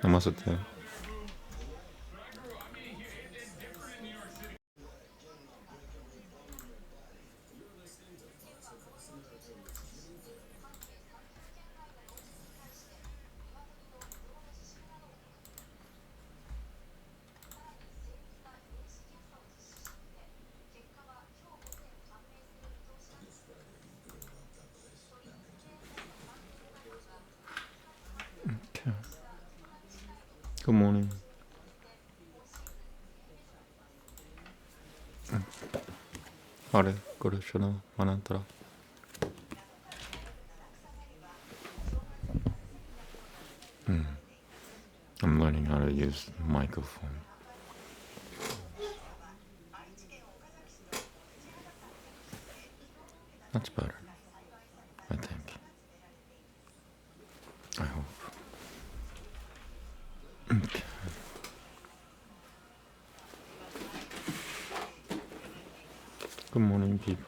Namaste. Okay. Good morning. Hare Krishna Manantara. I'm learning how to use the microphone. That's better, I think. I hope. Okay. Good morning, people.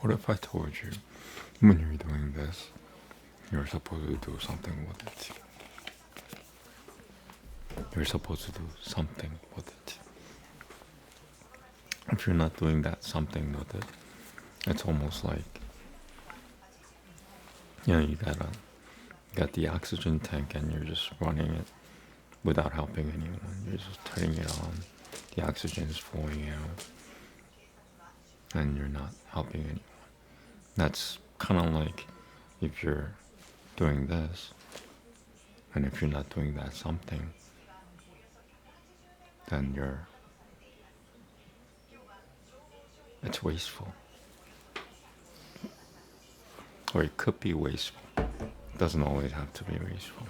What if I told you when you're doing this, you're supposed to do something with it? You're supposed to do something with it. If you're not doing that something with it, it's almost like, you got the oxygen tank and you're just running it without helping anyone. You're just turning it on. The oxygen is flowing out and you're not helping anyone. That's kind of like if you're doing this, and if you're not doing that something, then it's wasteful. Or it could be wasteful. It doesn't always have to be wasteful.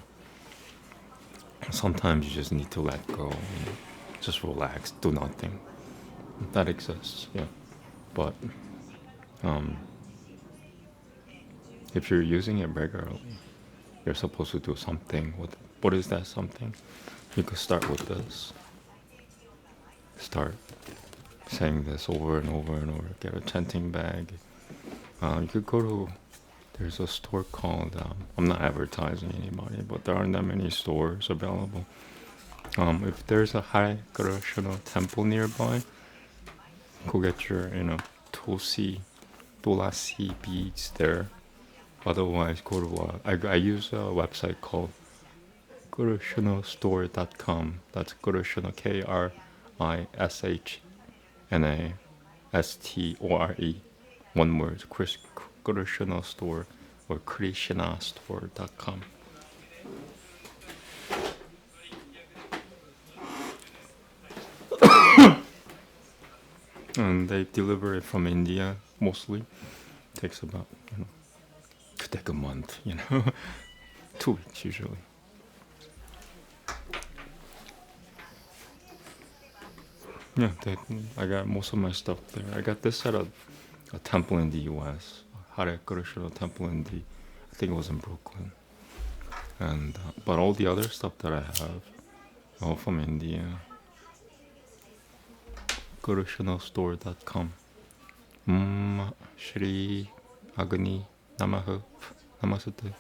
Sometimes you just need to let go, just relax, do nothing. That exists, yeah. But if you're using it regularly, you're supposed to do something with it. What is that something? You could start with this. Start saying this over and over and over. Get a chanting bag. You could go to, there's a store called, I'm not advertising anybody, but there aren't that many stores available. If there's a Hare Krishna temple nearby, go get your, tulsi beads there. Otherwise, go to, I use a website called krishnastore.com. That's Krishna, KRISHNASTORE. One word, Krishna Store or krishnastore.com. And they deliver it from India mostly. Takes about, could take a month, 2 weeks usually. Yeah, I got most of my stuff there. I got this at a temple in the U.S., Hare Krishna temple I think it was in Brooklyn. And but all the other stuff that I have, all from India. krishnastore.com. Shri Agni Namaha. Namaste.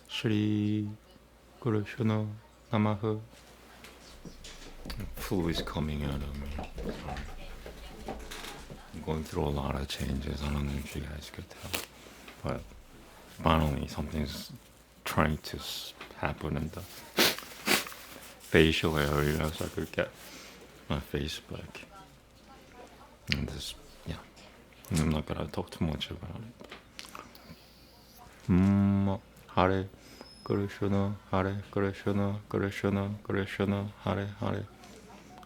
Shri Krishna Namaha. Flu is coming out of me. I'm going through a lot of changes. I don't know if you guys could tell. But finally, something's trying to happen in the facial area so I could get my face back. And this, I'm not gonna talk too much about it. Hare Krishna, Hare Krishna, Krishna Krishna, Hare Hare,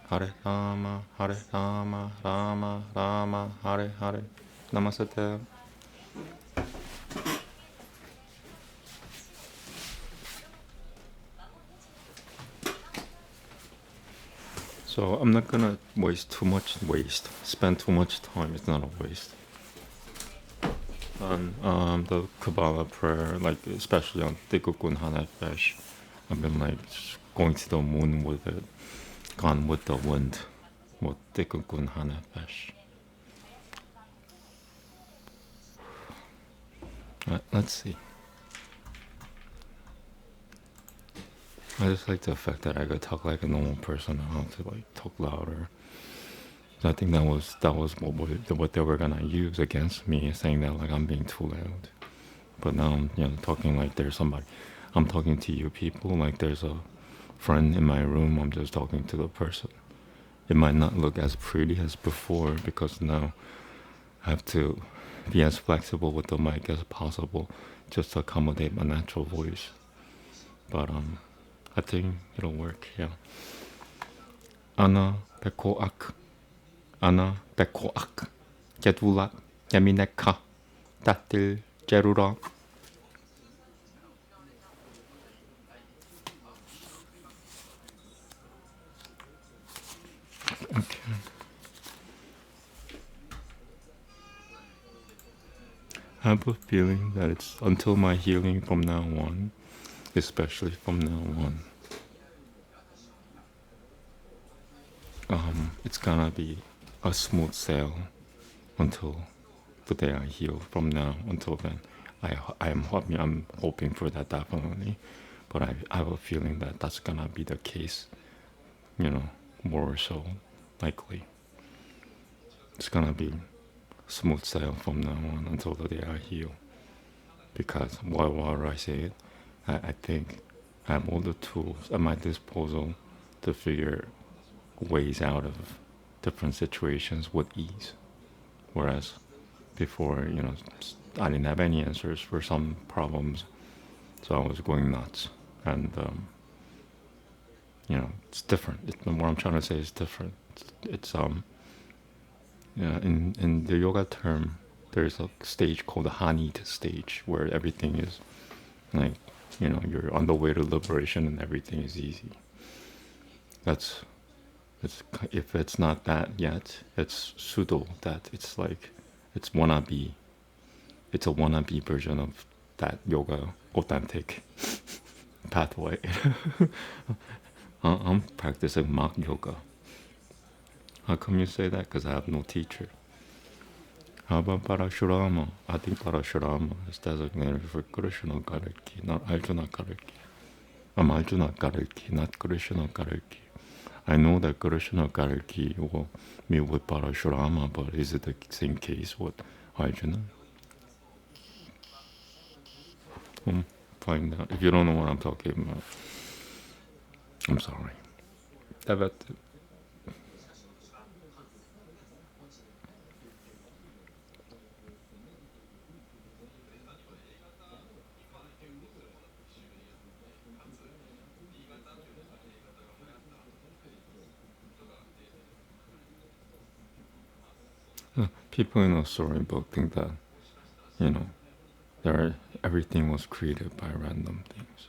Hare Rama, Hare Rama, Rama Rama, Hare Hare. Namaste. So I'm not gonna spend too much time. It's not a waste on the Kabbalah prayer, like especially on Tikukun Hanefesh. I've been like going to the moon with it, gone with the wind, with Tikukun Hanefesh. Let's see. I just like the fact that I could talk like a normal person. I don't have to like talk louder. So I think that was what they were gonna use against me, saying that like I'm being too loud. But now I'm talking like there's somebody. I'm talking to you people like there's a friend in my room. I'm just talking to the person. It might not look as pretty as before because now I have to be as flexible with the mic as possible just to accommodate my natural voice. But I think it'll work. Yeah. Ana bekoak, Ana bekoak, jedulak, yamineka, tatil jerura. Okay. I have a feeling that it's until my healing from now on, especially from now on, it's gonna be a smooth sail until the day I heal. From now until then, I'm hoping for that definitely, but I have a feeling that that's gonna be the case. More so likely. It's gonna be smooth sail from now on until the day I heal. Because while I say it, I think I have all the tools at my disposal to figure ways out of different situations with ease. Whereas before, I didn't have any answers for some problems, so I was going nuts. And it's different. What I'm trying to say is different. It's in the yoga term, there's a stage called the Hanit stage where everything is like, you're on the way to liberation and everything is easy. If it's not that yet, it's pseudo that. It's like it's wannabe. It's a wannabe version of that yoga authentic pathway. I'm practicing mock yoga. How come you say that? Because I have no teacher. How about Parashurama? I think Parashurama is designated for Krishna Garaki, not Arjuna Garaki. I'm Arjuna Garaki, not Krishna Garaki. I know that Krishna Garaki will meet with Parashurama, but is it the same case with Arjuna? Find out. If you don't know what I'm talking about, I'm sorry. About it. People in a storybook think that, everything was created by random things.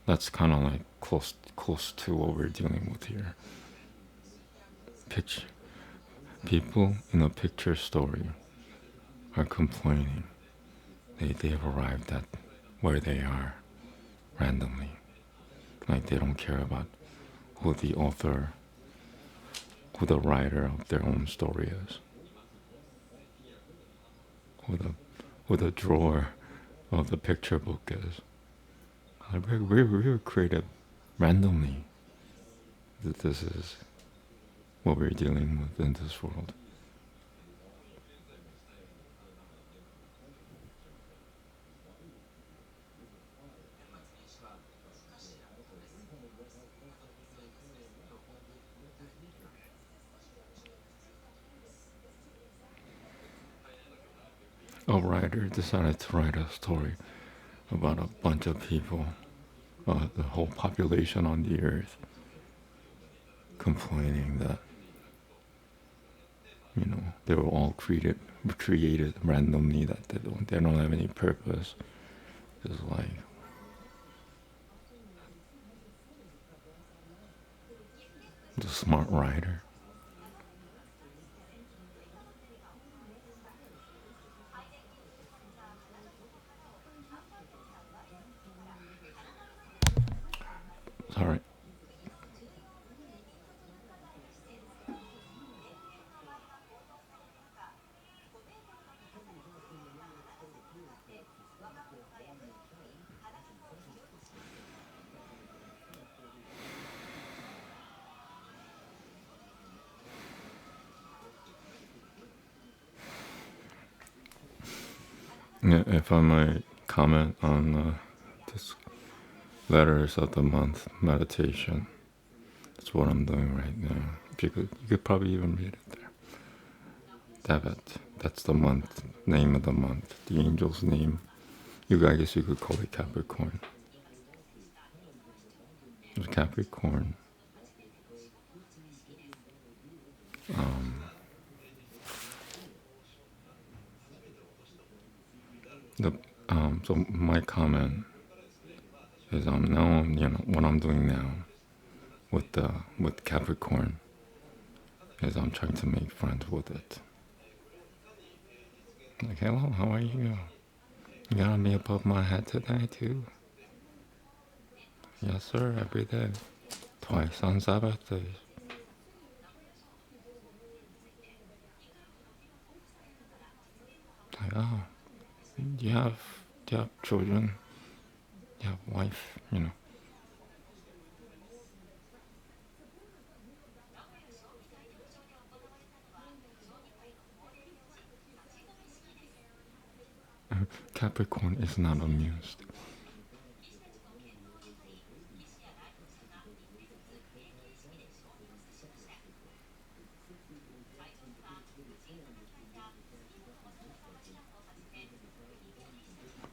That's kind of like close to what we're dealing with here. People in a picture story are complaining. They've arrived at where they are randomly. Like they don't care about who the author, who the writer of their own story is. Who the drawer of the picture book is. We were created randomly. This is what we're dealing with in this world. A writer decided to write a story about a bunch of people, the whole population on the earth, complaining that, they were all created randomly, that they don't have any purpose. It's like, the smart writer. Sorry. Yeah, if I might comment on this letters of the month meditation, that's what I'm doing right now. You could probably even read it there. Devat, that's the month, name of the month, the angel's name. I guess you could call it Capricorn. It's Capricorn. So my comment is now, what I'm doing now with Capricorn is I'm trying to make friends with it. Like, hello, how are you? You got me above my head today too? Yes, sir, every day. Twice on Saturdays. Like, oh, do you have children? Do you have wife? Capricorn is not amused.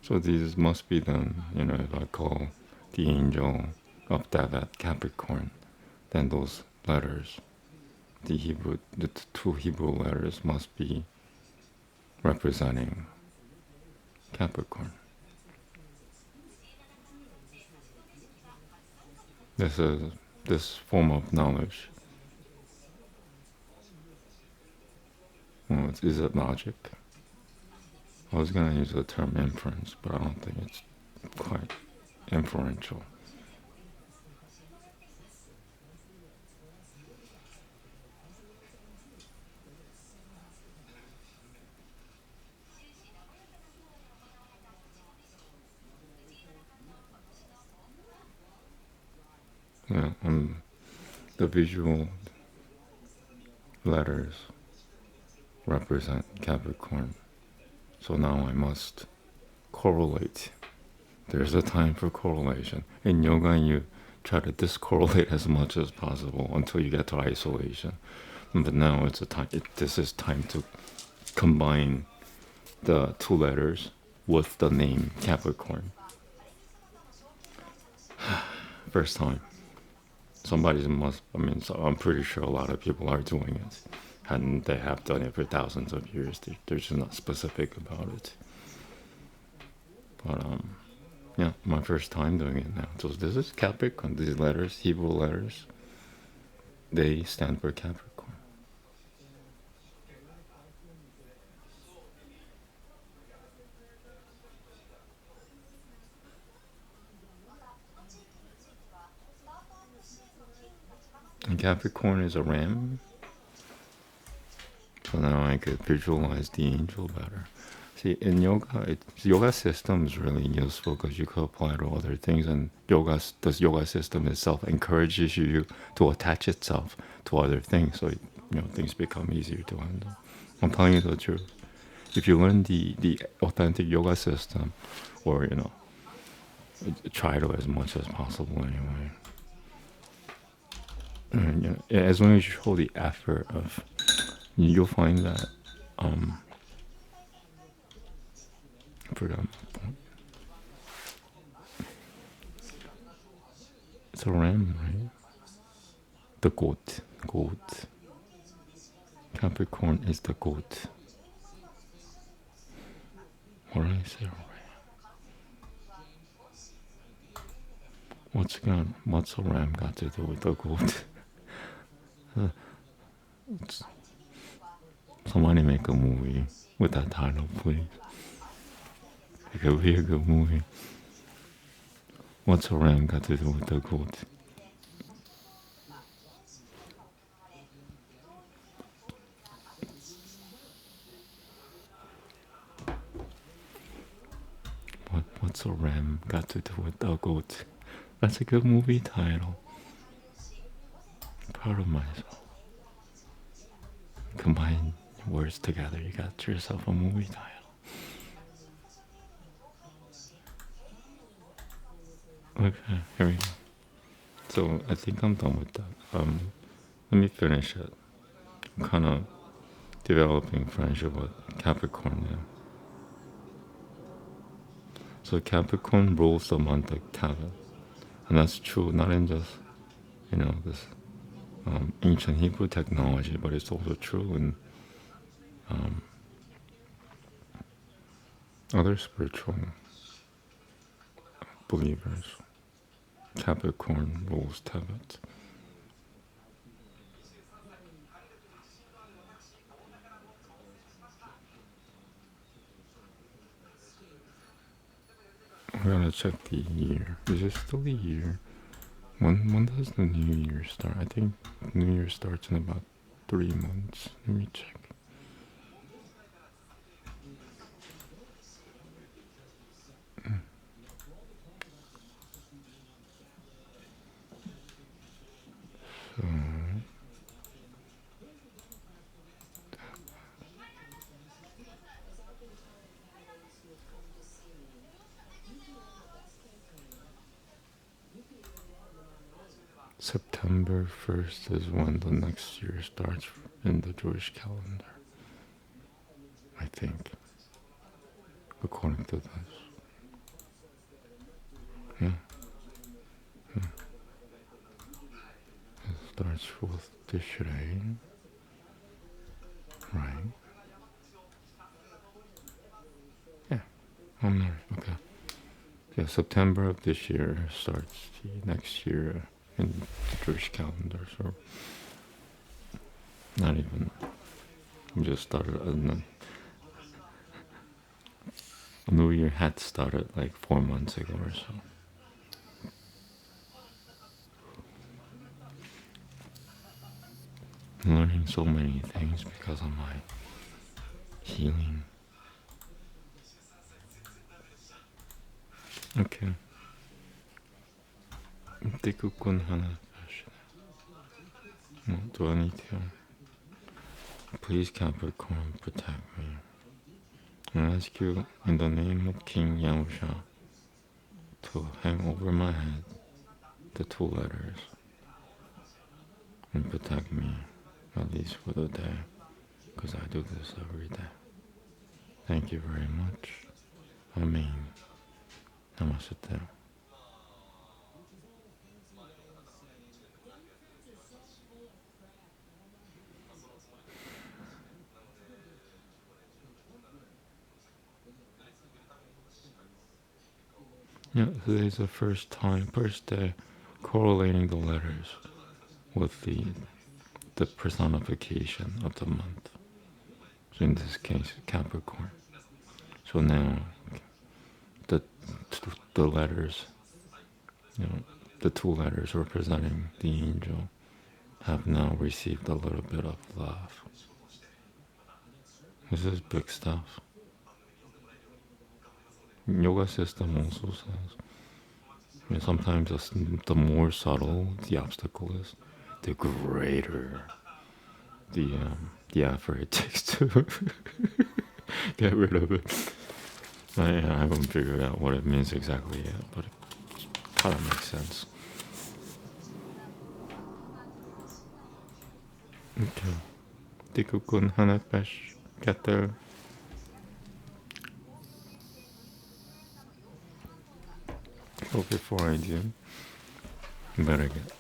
So these must be then, if I call the angel of that Capricorn, then those letters, the two Hebrew letters must be representing Capricorn. This form of knowledge. Well, is it logic? I was going to use the term inference, but I don't think it's quite inferential. Yeah, the visual letters represent Capricorn. So now I must correlate. There's a time for correlation. In yoga, you try to discorrelate as much as possible until you get to isolation. But now it's a time. This is time to combine the two letters with the name Capricorn. First time. So I'm pretty sure a lot of people are doing it. And they have done it for thousands of years. They're just not specific about it. But yeah, my first time doing it now. So this is Capricorn. These letters, Hebrew letters, they stand for Capricorn. And Capricorn is a ram. So now I could visualize the angel better. See, in yoga, yoga system is really useful because you could apply to other things, and this yoga system itself encourages you to attach itself to other things, so things become easier to handle. I'm telling you the truth. If you learn the authentic yoga system, or try to as much as possible anyway. And, as long as you show the effort of, you'll find that I forgot my point. It's a ram, right? The goat. Goat. Capricorn is the goat. What did I say? What's a ram got to do with the goat? Somebody make a movie with that title, please. It could be a good movie. What's a ram got to do with the goat? What's a ram got to do with the goat? That's a good movie title. I'm proud of myself. Combine words together, you got yourself a movie title. Okay, here we go. So I think I'm done with that. Let me finish it. I'm kind of developing friendship with Capricorn now. So Capricorn rules the month of Tablet, and that's true not in just this ancient Hebrew technology, but it's also true in other spiritual believers. Capricorn rules Tablet. We're gonna check the year. Is it still the year? When does the new year start? I think New Year starts in about 3 months. Let me check. So September 1st is when the next year starts in the Jewish calendar, I think, according to this. Yeah. It starts with Tishrei, right? Yeah. Oh no. Okay. Yeah, September of this year starts the next year in the Jewish calendar, so not even. We just started. The new year had started like 4 months ago or so. I'm learning so many things because of my healing. Okay. 띠꾸꾼 하나 하시네. Do I need to? Please, Capricorn, protect me. I ask you in the name of King Yahusha to hang over my head the 2 letters and protect me at least for the day, because I do this every day. Thank you very much. Amen. Namaste. Yeah, today's the first day correlating the letters with the personification of the month. So in this case, Capricorn. So now the letters, the 2 letters representing the angel have now received a little bit of love. This is big stuff. Yoga system also says, sometimes the more subtle the obstacle is, the greater the effort it takes to get rid of it. I haven't figured out what it means exactly yet, but it kind of makes sense. Okay. 띠꾸꾼 하나 get there. So before I do, better get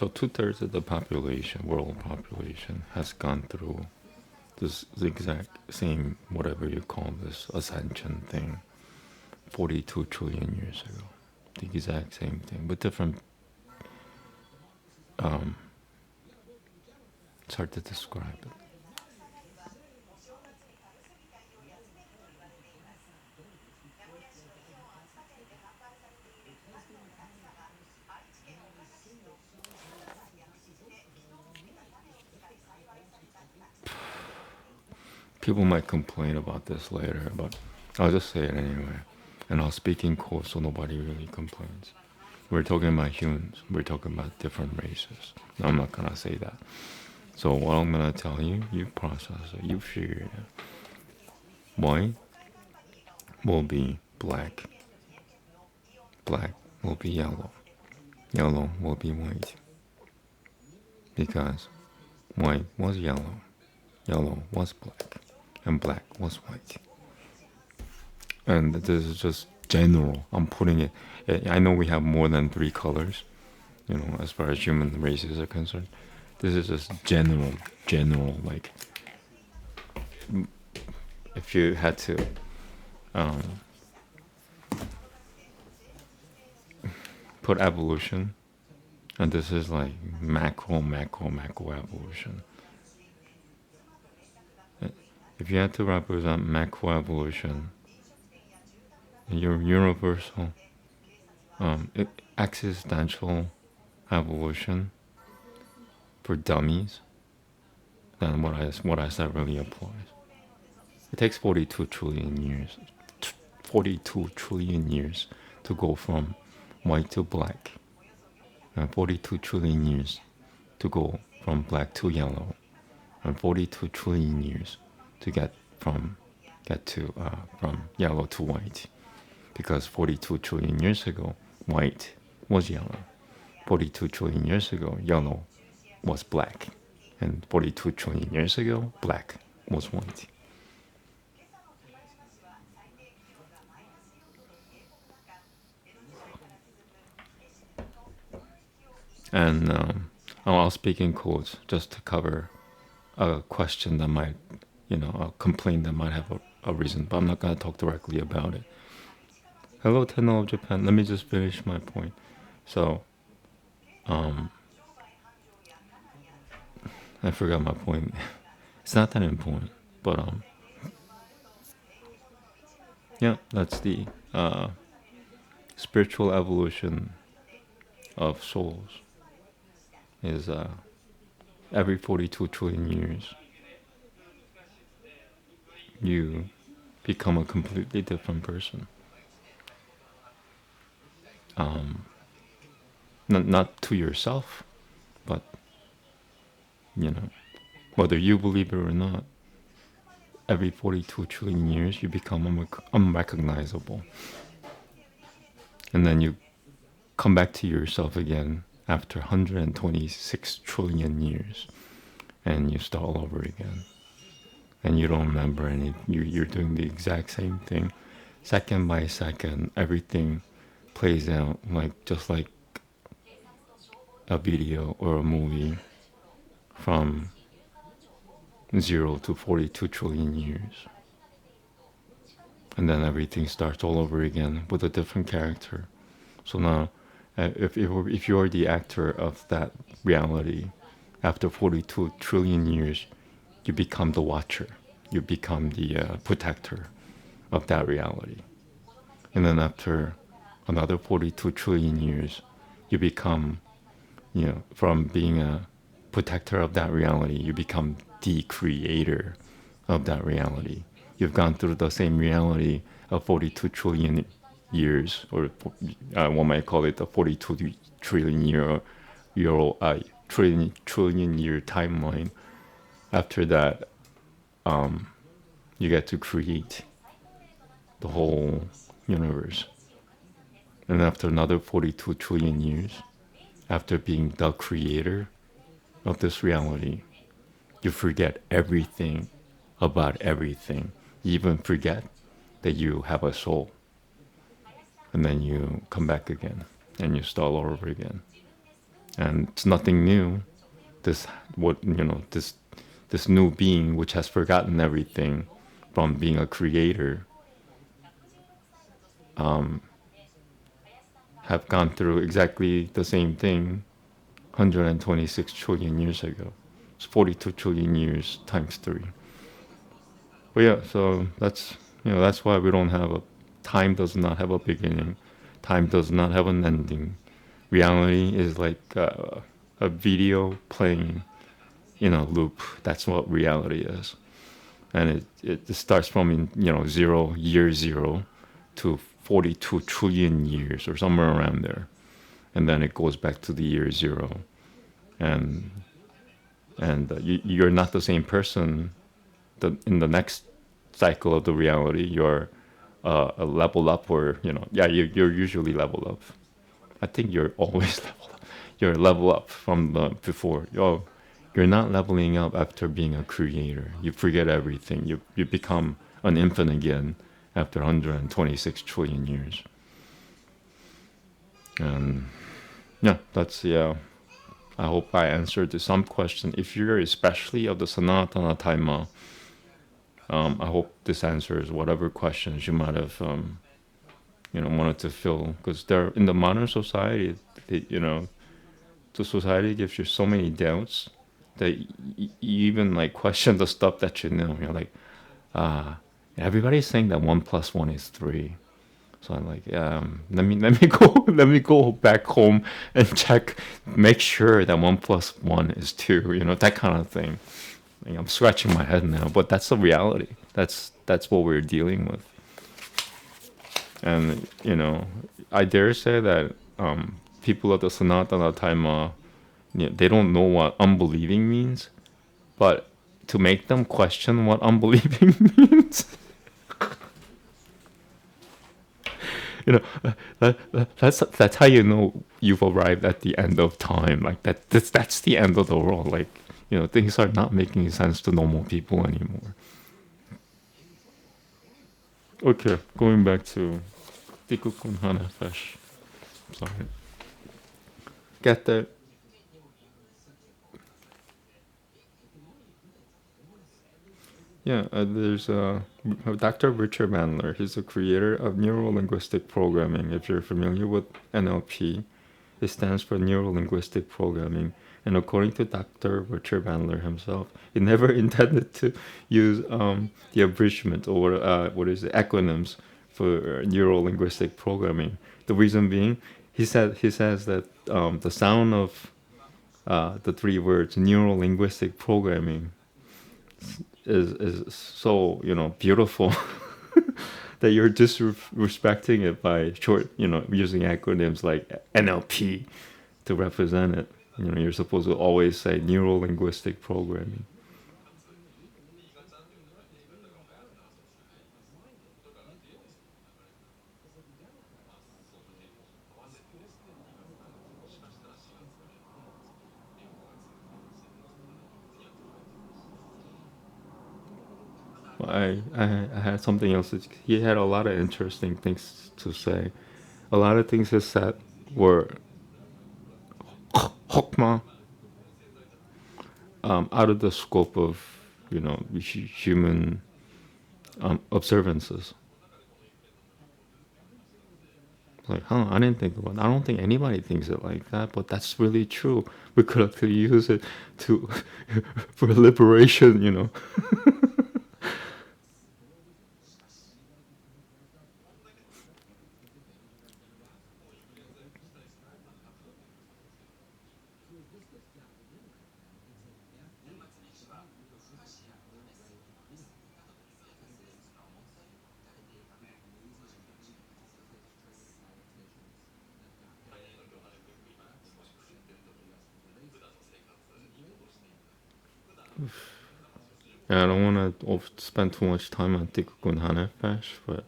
So 2/3 of the population, world population, has gone through this exact same, whatever you call this, ascension thing, 42 trillion years ago. The exact same thing, but different. It's hard to describe it. People might complain about this later, but I'll just say it anyway. And I'll speak in quotes so nobody really complains. We're talking about humans. We're talking about different races. No, I'm not gonna say that. So what I'm gonna tell you, you process it. You figure it out. White will be black. Black will be yellow. Yellow will be white. Because white was yellow. Yellow was black. And black was white. And this is just general. I'm putting it. I know we have more than 3 colors, as far as human races are concerned. This is just general. Like, if you had to put evolution, and this is like macro evolution. If you had to represent macroevolution, your universal, existential evolution for dummies, then what I said really applies. It takes 42 trillion years. 42 trillion years to go from white to black. And 42 trillion years to go from black to yellow. And 42 trillion years to get from yellow to white, because 42 trillion years ago white was yellow, 42 trillion years ago yellow was black, and 42 trillion years ago black was white. And I'll speak in quotes just to cover a question that might, a complaint that might have a reason, but I'm not going to talk directly about it. Hello, Tenno of Japan. Let me just finish my point. So, I forgot my point. It's not that important, but yeah, that's the spiritual evolution of souls. Is every 42 trillion years, you become a completely different person. Not to yourself, but whether you believe it or not, every 42 trillion years you become unrecognizable, and then you come back to yourself again after 126 trillion years, and you start all over again, and you don't remember any. You're doing the exact same thing, second by second. Everything plays out just like a video or a movie, from 0 to 42 trillion years, and then everything starts all over again with a different character. So now, if you're the actor of that reality, after 42 trillion years, you become the watcher. You become the protector of that reality. And then after another 42 trillion years, you become, from being a protector of that reality, you become the creator of that reality. You've gone through the same reality of 42 trillion years, or one might call it the 42 trillion trillion year timeline. After that, you get to create the whole universe. And after another 42 trillion years, after being the creator of this reality, you forget everything about everything. You even forget that you have a soul. And then you come back again, and you start all over again. and it's nothing new. This what you know this new being which has forgotten everything from being a creator have gone through exactly the same thing 126 trillion years ago. It's 42 trillion years times 3. But yeah, so that's why we don't have a time does not have a beginning, time does not have an ending. Reality is like a video playing in a loop. That's what reality is, and it starts from 0 to 42 trillion years or somewhere around there, and then it goes back to the year 0, and you're not the same person in the next cycle of the reality. You're a level up, or yeah, you're usually level up. I think you're always level up. You're level up from the before. You're not leveling up after being a creator. You forget everything. You become an infant again after 126 trillion years. And yeah, that's yeah. I hope I answered to some question. If you're especially of the Sanatana Taima, I hope this answers whatever questions you might have wanted to fill. Because they're in the modern society, the society gives you so many doubts that you even like question the stuff that you know. You're like, everybody's saying that 1+1 is 3. So I'm like, let me go let me go back home and check, make sure that 1+1 is 2. That kind of thing. Like, I'm scratching my head now, but that's the reality. That's what we're dealing with. And I dare say that people of the Sanatana Taima, they don't know what unbelieving means, but to make them question what unbelieving means, that's how you know you've arrived at the end of time. Like that's the end of the world. Like things are not making sense to normal people anymore. Okay, going back to Tikukun Hanafesh. Sorry. Get that. Yeah, there's Dr. Richard Bandler. He's the creator of neuro-linguistic programming. If you're familiar with NLP, it stands for neuro-linguistic programming. And according to Dr. Richard Bandler himself, he never intended to use the abridgment or acronyms for neuro-linguistic programming. The reason being, he says that the sound of the 3 words neuro-linguistic programming is so beautiful that you're disrespecting it by using acronyms like NLP to represent it. You're supposed to always say neuro linguistic programming. I had something else. He had a lot of interesting things to say. A lot of things he said were hokma, out of the scope of human observances. Like, I didn't think about it. I don't think anybody thinks it like that, but that's really true. We could actually use it to for liberation. And I don't want to spend too much time on Tikukun Hanefesh, but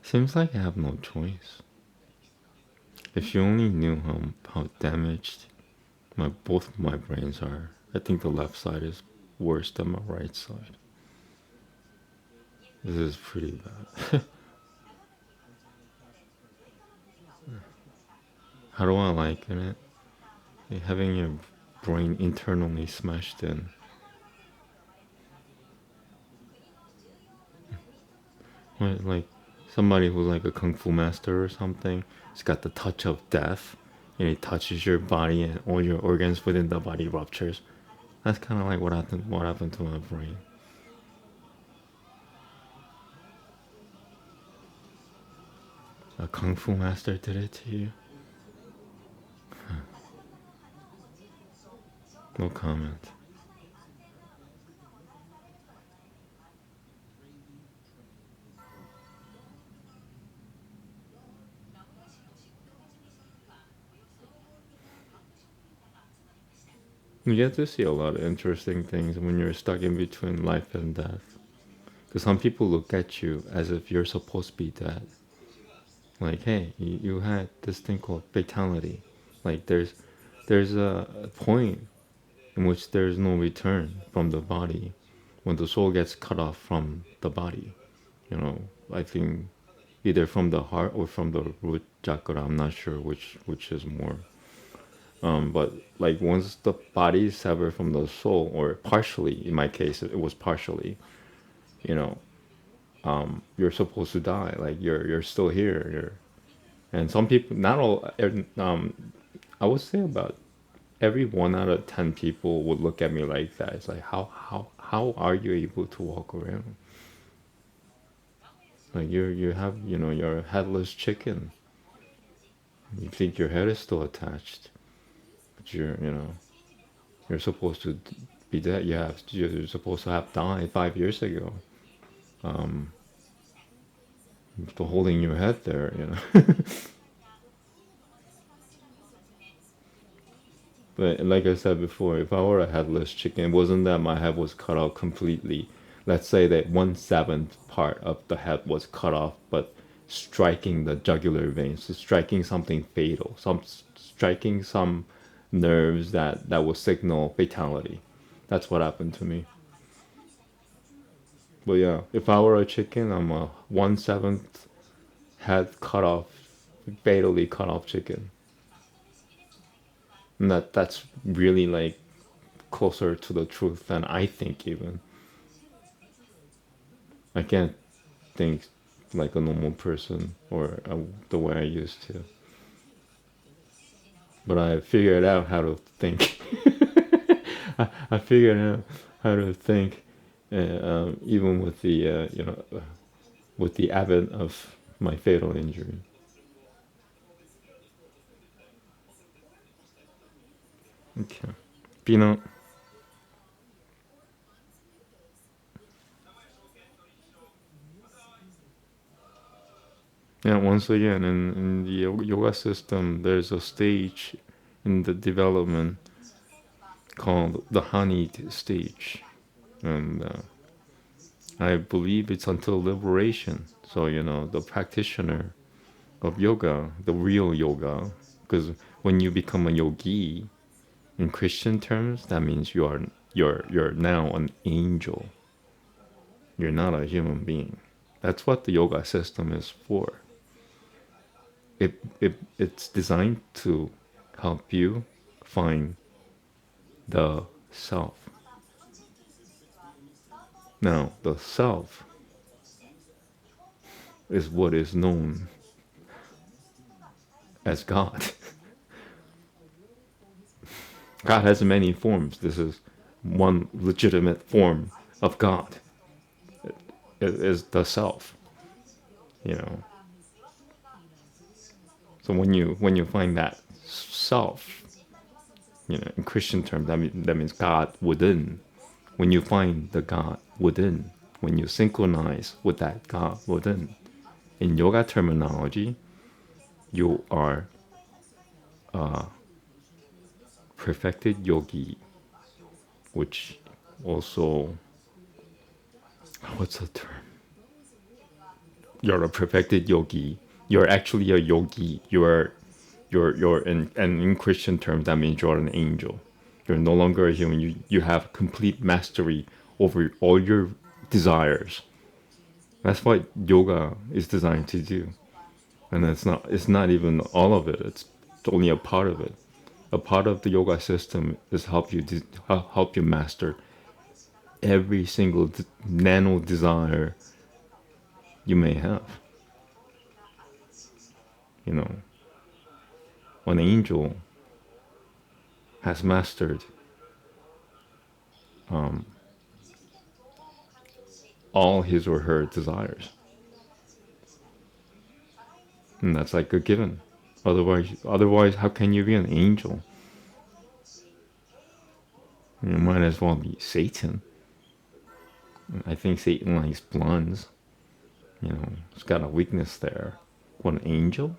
seems like I have no choice. If you only knew how damaged both my brains are. I think the left side is worse than my right side. This is pretty bad. How do I liken it? having your brain internally smashed in. Like somebody who's like a kung fu master or something, it's got the touch of death, and it touches your body and all your organs within the body ruptures. That's kind of like what happened to my brain. A kung fu master did it to you? No comment. You get to see a lot of interesting things when you're stuck in between life and death. Because some people look at you as if you're supposed to be dead. Like, hey, you had this thing called fatality. Like, there's a point in which there's no return from the body when the soul gets cut off from the body. You know, I think either from the heart or from the root chakra. I'm not sure which is more. But like once the body is severed from the soul, or partially, in my case, it was partially. You know, you're supposed to die. Like you're still here. And some people, not all. I would say about every 1 out of 10 people would look at me like that. It's like how are you able to walk around? Like you have you're a headless chicken. You think your head is still attached, but you're supposed to be dead. You're supposed to have died 5 years ago. Still holding your head there. But like I said before, if I were a headless chicken, it wasn't that my head was cut off completely. Let's say that 1/7 part of the head was cut off, but striking the jugular veins, so striking something fatal, striking some nerves that will signal fatality. That's what happened to me. But yeah, if I were a chicken, I'm a 1/7 head cut off, fatally cut off chicken. And that's really like closer to the truth than I think even. I can't think like a normal person or the way I used to. But I figured out how to think. I figured out how to think, even with the with the advent of my fatal injury. Okay, Peanut. Yeah, once again, in the yoga system, there's a stage in the development called the honeyed stage, and I believe it's until liberation. So the practitioner of yoga, the real yoga, because when you become a yogi, in Christian terms, that means you're now an angel. You're not a human being. That's what the yoga system is for. It's designed to help you find the self. Now, the self is what is known as God. God has many forms. This is one legitimate form of God. It is the self. You know. So when you find that self, in Christian terms, that means God within. When you find the God within, when you synchronize with that God within, in yoga terminology, you are perfected yogi, which also, what's the term? You're a perfected yogi. You're actually a yogi. You're in Christian terms, that means you're an angel. You're no longer a human. You have complete mastery over all your desires. That's what yoga is designed to do. And it's not even all of it. It's only a part of it. A part of the yoga system is help you master every single nano desire you may have. You know, an angel has mastered all his or her desires, and that's like a given. Otherwise, how can you be an angel? You might as well be Satan. I think Satan likes blondes. You know, it's got a weakness there. What, an angel?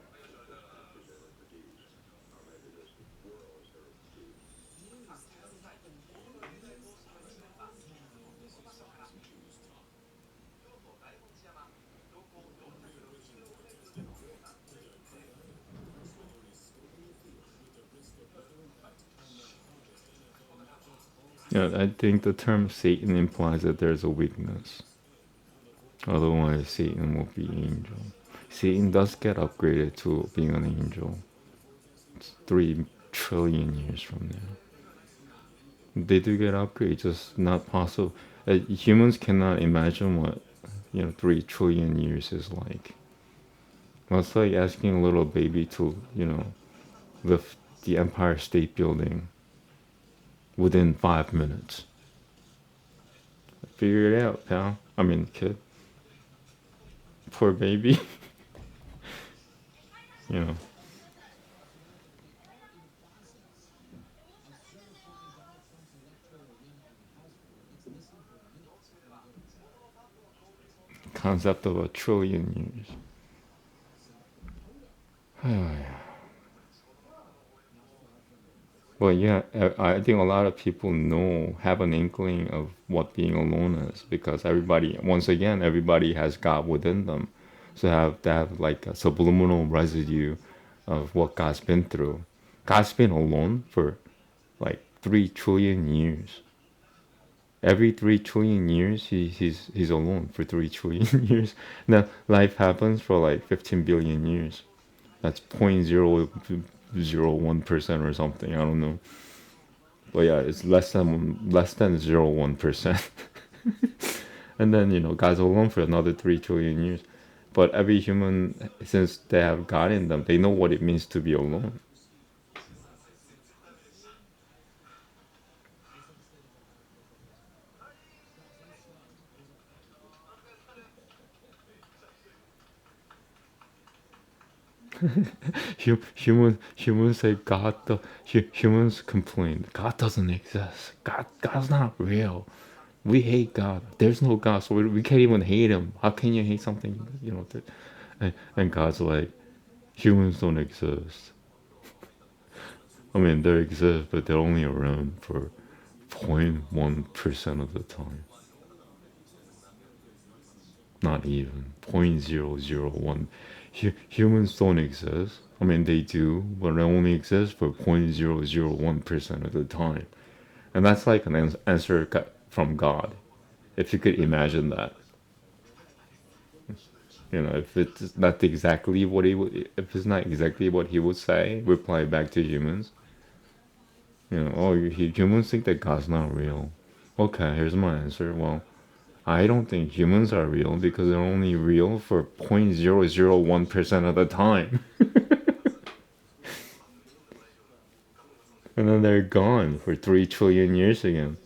Yeah, I think the term Satan implies that there's a weakness. Otherwise, Satan will be angel. Satan does get upgraded to being an angel. It's 3 trillion years from now. They do get upgrades, just not possible. Humans cannot imagine what 3 trillion years is like. Well, it's like asking a little baby to lift the Empire State Building within 5 minutes. Figure it out, pal. I mean, kid. Poor baby. you know. Concept of 1 trillion years. Well, yeah, I think a lot of people have an inkling of what being alone is, because once again, everybody has God within them. So they have like a subliminal residue of what God's been through. God's been alone for like 3 trillion years. Every 3 trillion years, he's alone for 3 trillion years. Now life happens for like 15 billion years. That's 0.001% or something. I don't know. But yeah, it's less than 0.01%. And then God's alone for another 3 trillion years. But every human, since they have God in them, they know what it means to be alone. Humans say humans complain God doesn't exist. God's not real. We hate God. There's no God, so we can't even hate him. How can you hate something? And God's like, humans don't exist. I mean, they exist, but they're only around for 0.1% of the time. Not even 0.001. Humans don't exist. I mean, they do, but they only exist for 0.001% of the time. And that's like an answer from God, if you could imagine that. If it's not exactly what he would say, reply back to humans. Humans think that God's not real. Okay, here's my answer. Well, I don't think humans are real because they're only real for 0.001% of the time. And then they're gone for 3 trillion years again.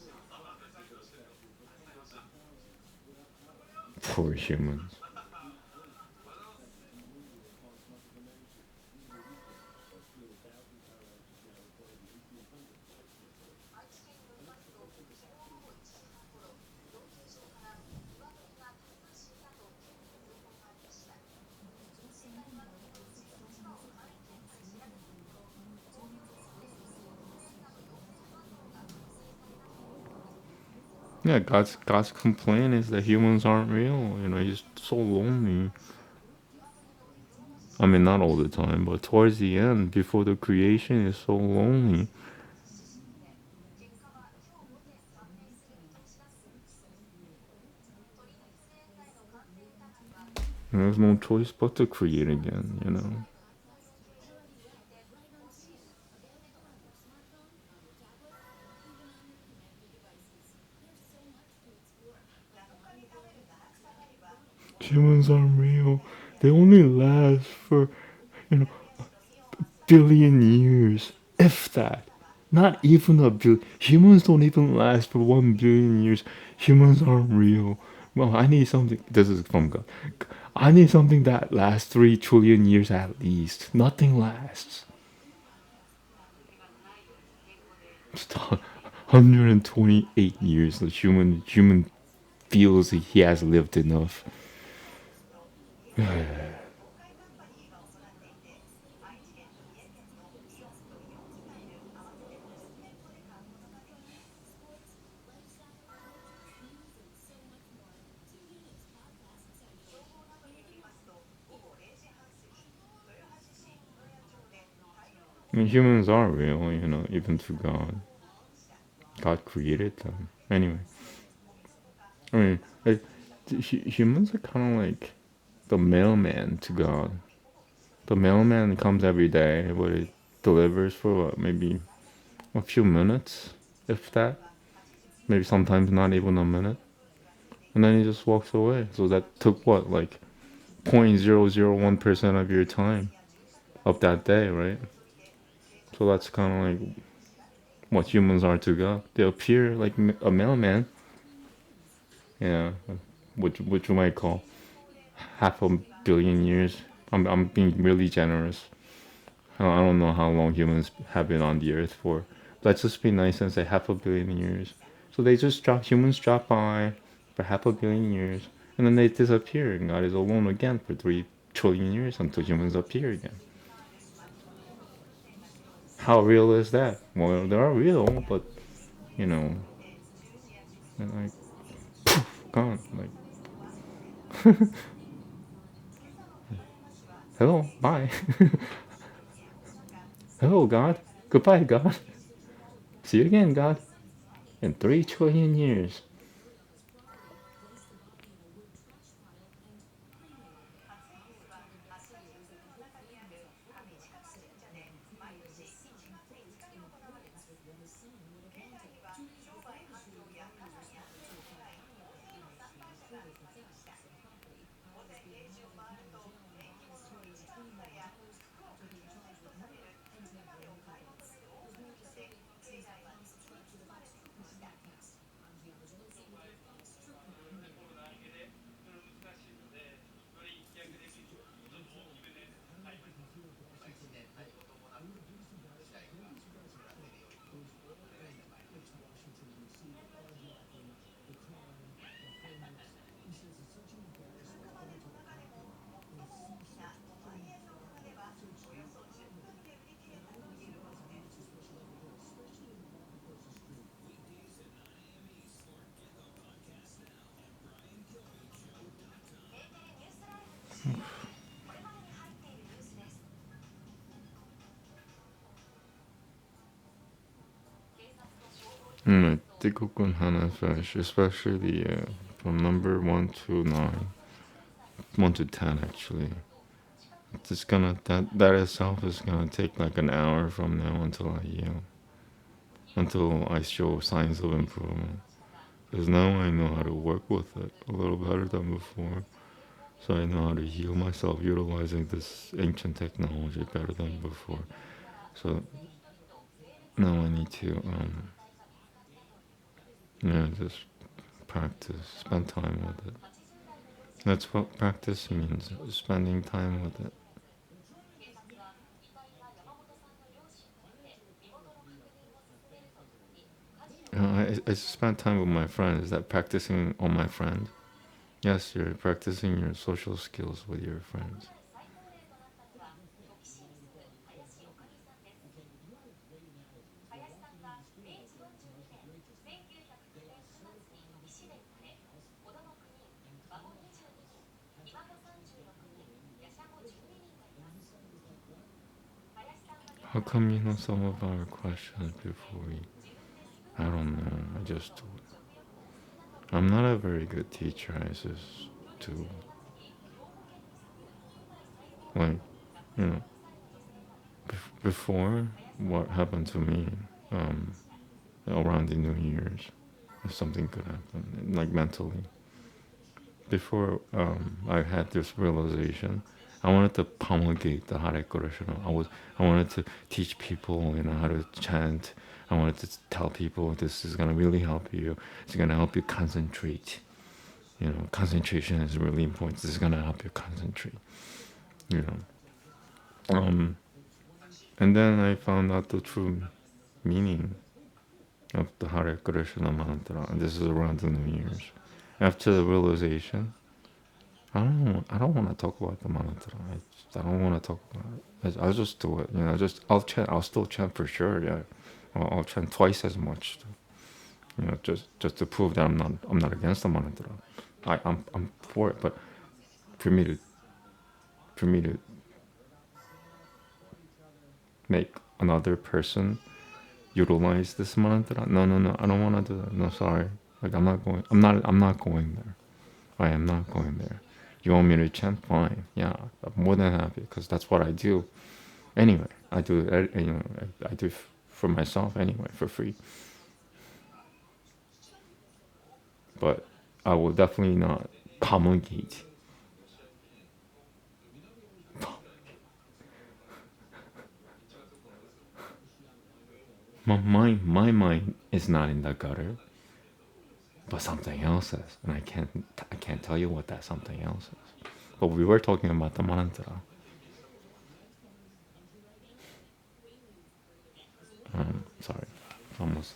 Poor humans. Yeah, God's complaint is that humans aren't real. He's so lonely. I mean, not all the time, but towards the end, before the creation, he's so lonely. And there's no choice but to create again. humans aren't real. They only last for, you know, billion years, if that. Not even a billion. Humans don't even last for 1 billion years. Humans aren't real. Well, I need something. This is from God. I need something that lasts 3 trillion years at least. Nothing lasts. Just 128 years. The human feels he has lived enough. I mean, humans are real, even to God. God created them. Anyway, I mean, humans are kind of like the mailman to God. The mailman comes every day, but it delivers for what, maybe a few minutes, if that. Maybe sometimes not even a minute. And then he just walks away. So that took what, like 0.001% of your time of that day, right? So that's kind of like what humans are to God. They appear like a mailman, yeah, which you might call half a billion years. I'm being really generous. I don't know how long humans have been on the earth for. Let's just be nice and say half a billion years. So they just humans drop by for half a billion years, and then they disappear, and God is alone again for 3 trillion years until humans appear again. How real is that? Well, they are real, but you know, like gone. Like, hello, bye, hello, God, goodbye, God. See you again, God, in 3 trillion years. Tikukun Hana Fish, especially from number 1 to 9, 1 to 10 actually. It's gonna that itself is gonna take like an hour from now until I heal, until I show signs of improvement. Because now I know how to work with it a little better than before. So I know how to heal myself utilizing this ancient technology better than before. So now I need to just practice, spend time with it. That's what practice means, spending time with it. I spend time with my friends. Is that practicing on my friend? Yes, you're practicing your social skills with your friends. How come you know some of our questions before we? I don't know. I just do it. I'm not a very good teacher. I just do. Like, you know, before what happened to me um, around the New Year's, if something could happen, like mentally. before I had this realization, I wanted to promulgate the Hare Krishna. I wanted to teach people, how to chant. I wanted to tell people this is gonna really help you. It's gonna help you concentrate. Concentration is really important. This is gonna help you concentrate. You know, and then I found out the true meaning of the Hare Krishna mantra, and this is around the New Year's. After the realization, I don't want to talk about the mantra. I don't want to talk about it. I'll just do it. I'll chant. I'll still chant for sure. Yeah, I'll chant twice as much. Just to prove that I'm not against the mantra. I'm for it. But for me to for me to make another person utilize this mantra, no, I don't want to do that. No, sorry. Like I'm not going. I'm not going there. I am not going there. You want me to chant? Fine. Yeah, I'm more than happy because that's what I do. Anyway, I do it. I do it for myself anyway for free. But I will definitely not promulgate. My mind is not in the gutter, but something else is, and I can't tell you what that something else is. But we were talking about the mantra. Sorry, almost.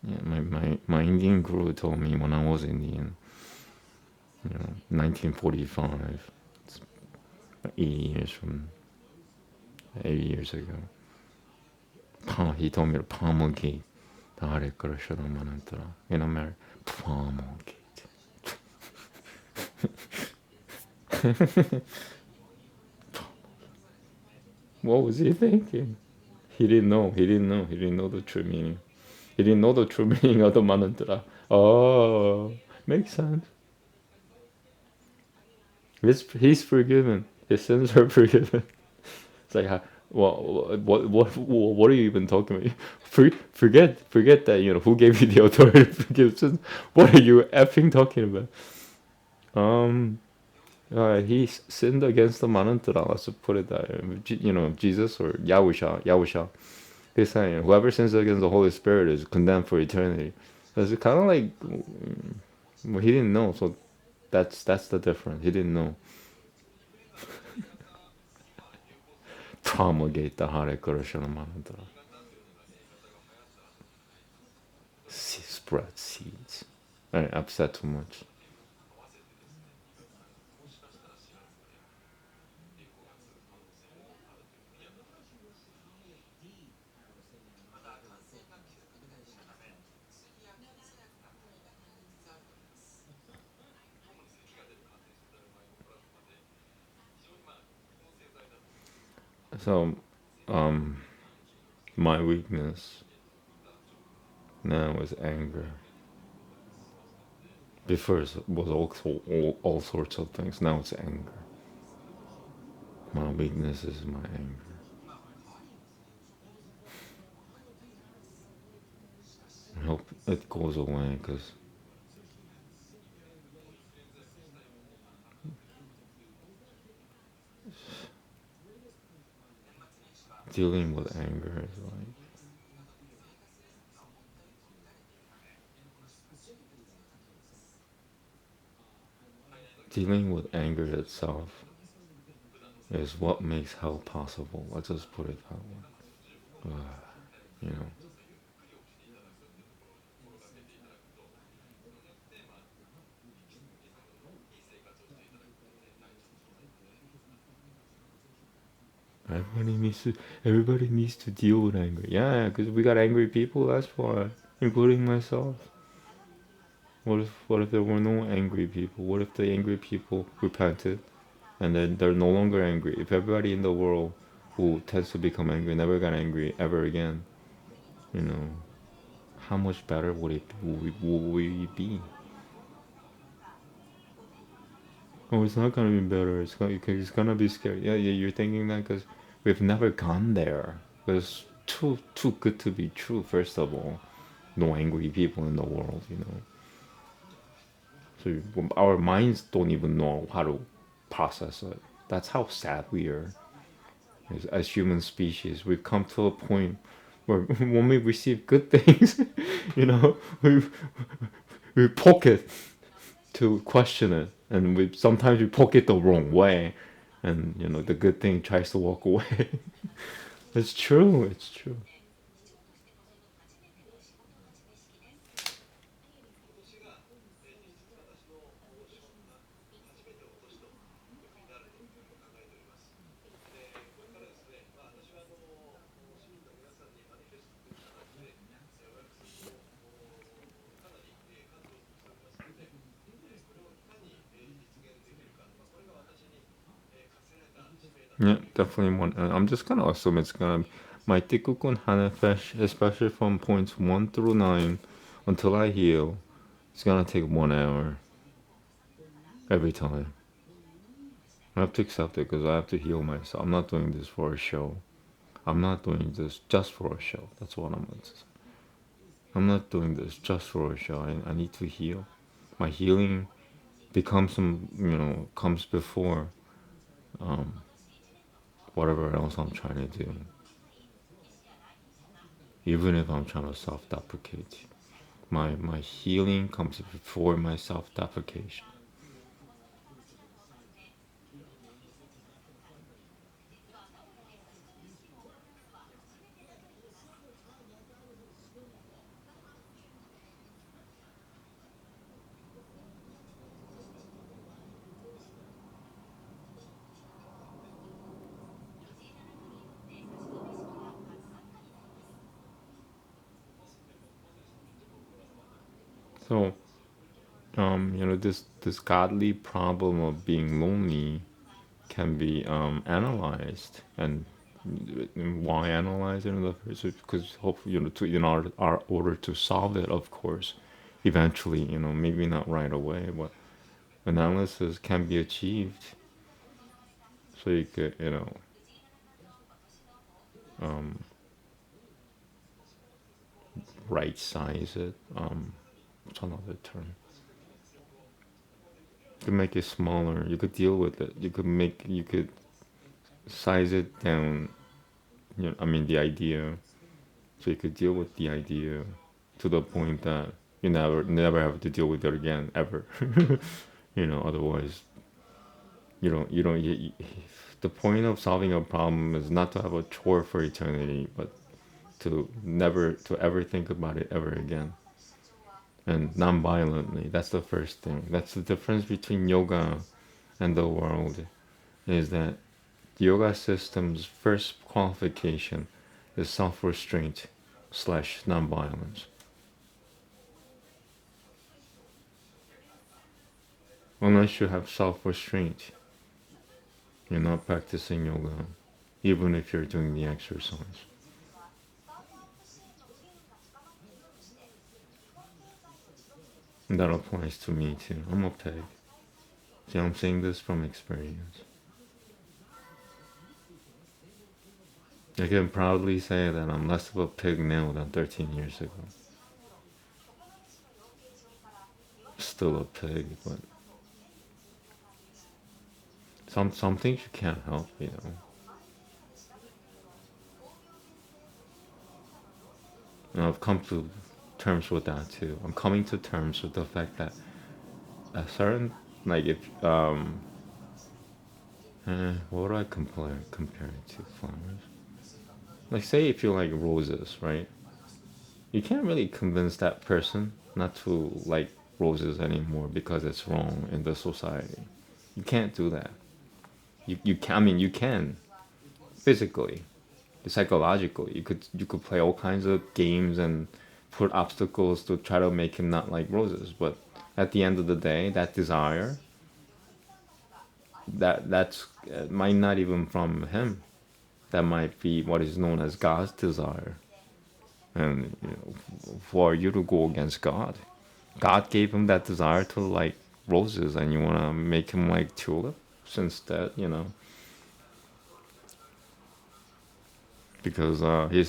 Yeah, my Indian guru told me when I was Indian, 1945, it's 80 years ago. He told me to promulgate the Hare Krishna mantra in America. Promulgate. What was he thinking? He didn't know. He didn't know. He didn't know the true meaning. He didn't know the true meaning of the mantra. Oh, makes sense. He's forgiven. His sins are forgiven. It's like, what are you even talking about? Forget that. Who gave you the authority to forgive sins? What are you effing talking about? He sinned against the mantra. Let's put it that way. Jesus or Yahusha. He's saying whoever sins against the Holy Spirit is condemned for eternity. It's kind of like well, he didn't know, so that's the difference. He didn't know. Promulgate the Hare Krishna mantra. Spread seeds. I upset too much. So, my weakness now is anger. Before it was also all sorts of things. Now it's anger. My weakness is my anger. I hope it goes away because dealing with anger is like dealing with anger itself is what makes hell possible. Let's just put it that way. You know, everybody needs to deal with anger. Yeah, because we got angry people. That's why, including myself. What if there were no angry people? What if the angry people repented and then they're no longer angry? If everybody in the world who tends to become angry never got angry ever again, you know, how much better would we be? Oh, it's not gonna be better. It's gonna be scary. Yeah, you're thinking that because we've never gone there. It's too good to be true. First of all, no angry people in the world, you know. So our minds don't even know how to process it. That's how sad we are as human species. We've come to a point where when we receive good things, you know, we poke it to question it, and we sometimes we poke it the wrong way, and you know the good thing tries to walk away. It's true. It's true. Yeah, definitely one. I'm just gonna assume it's gonna my tikukun hanefesh, especially from points 1 through 9, until I heal. It's gonna take 1 hour every time. I have to accept it because I have to heal myself. I'm not doing this for a show. I'm not doing this just for a show. That's what I'm. I'm not doing this just for a show. I need to heal. My healing becomes some, you know, comes before whatever else I'm trying to do. Even if I'm trying to self-deprecate, my healing comes before my self-deprecation. So, you know, this godly problem of being lonely can be analyzed, and why analyze it in the first place? Because hopefully, you know, to in our order to solve it, of course, eventually, you know, maybe not right away, but analysis can be achieved, so you could, you know, right size it. What's another term? You could make it smaller. You could deal with it. You could size it down. You know, I mean the idea, so you could deal with the idea to the point that you never have to deal with it again ever. You know, otherwise you, the point of solving a problem is not to have a chore for eternity, but to never to ever think about it ever again, and non-violently. That's the first thing. That's the difference between yoga and the world, is that the yoga system's first qualification is self-restraint slash non-violence. Unless you have self-restraint, you're not practicing yoga, even if you're doing the exercise. And that applies to me too. I'm a pig. See, I'm saying this from experience. I can proudly say that I'm less of a pig now than 13 years ago. Still a pig, but some things you can't help, you know. And I've come to terms with that too. I'm coming to terms with the fact that a certain, like, if what do I compare it to? Flowers. Like, say if you like roses, right? You can't really convince that person not to like roses anymore because it's wrong in the society. You can't do that. You can. I mean, you can physically, psychologically. You could play all kinds of games and put obstacles to try to make him not like roses. But at the end of the day, that desire, that's might not even from him. That might be what is known as God's desire, and you know, for you to go against God, God gave him that desire to like roses, and you want to make him like tulips instead, you know. because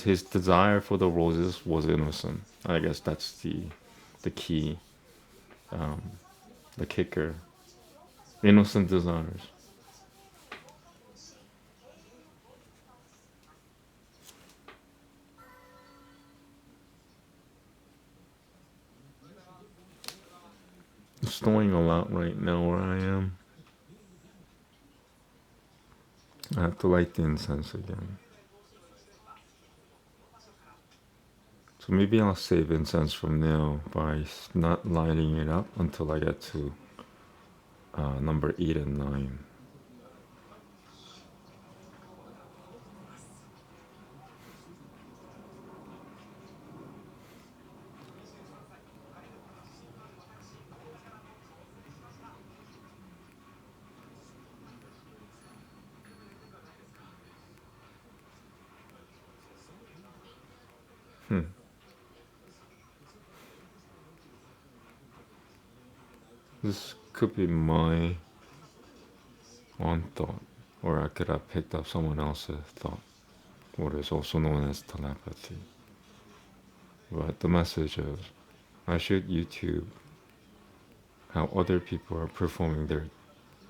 his desire for the roses was innocent. I guess that's the key, um, the kicker. Innocent desires. It's snowing a lot right now where I am. I have to light the incense again. So maybe I'll save incense from now by not lighting it up until I get to number 8 and 9. Hmm. This could be my own thought, or I could have picked up someone else's thought, what is also known as telepathy. But the message is, I should YouTube how other people are performing their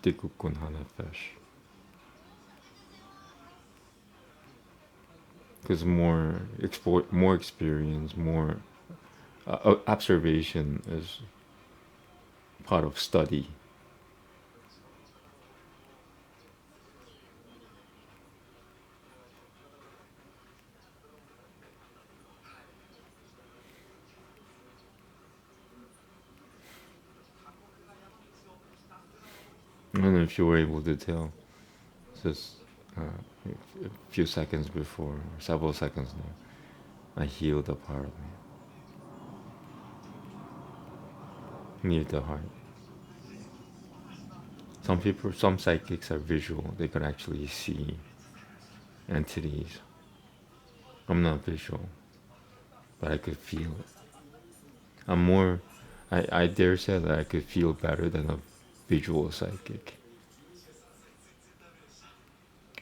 Tikkun Hanefesh. Because more experience, more observation is part of study. And if you were able to tell, just a few seconds before, several seconds now, I healed a part of me near the heart. Some people, some psychics are visual. They could actually see entities. I'm not visual, but I could feel it. I'm more, I dare say that I could feel better than a visual psychic.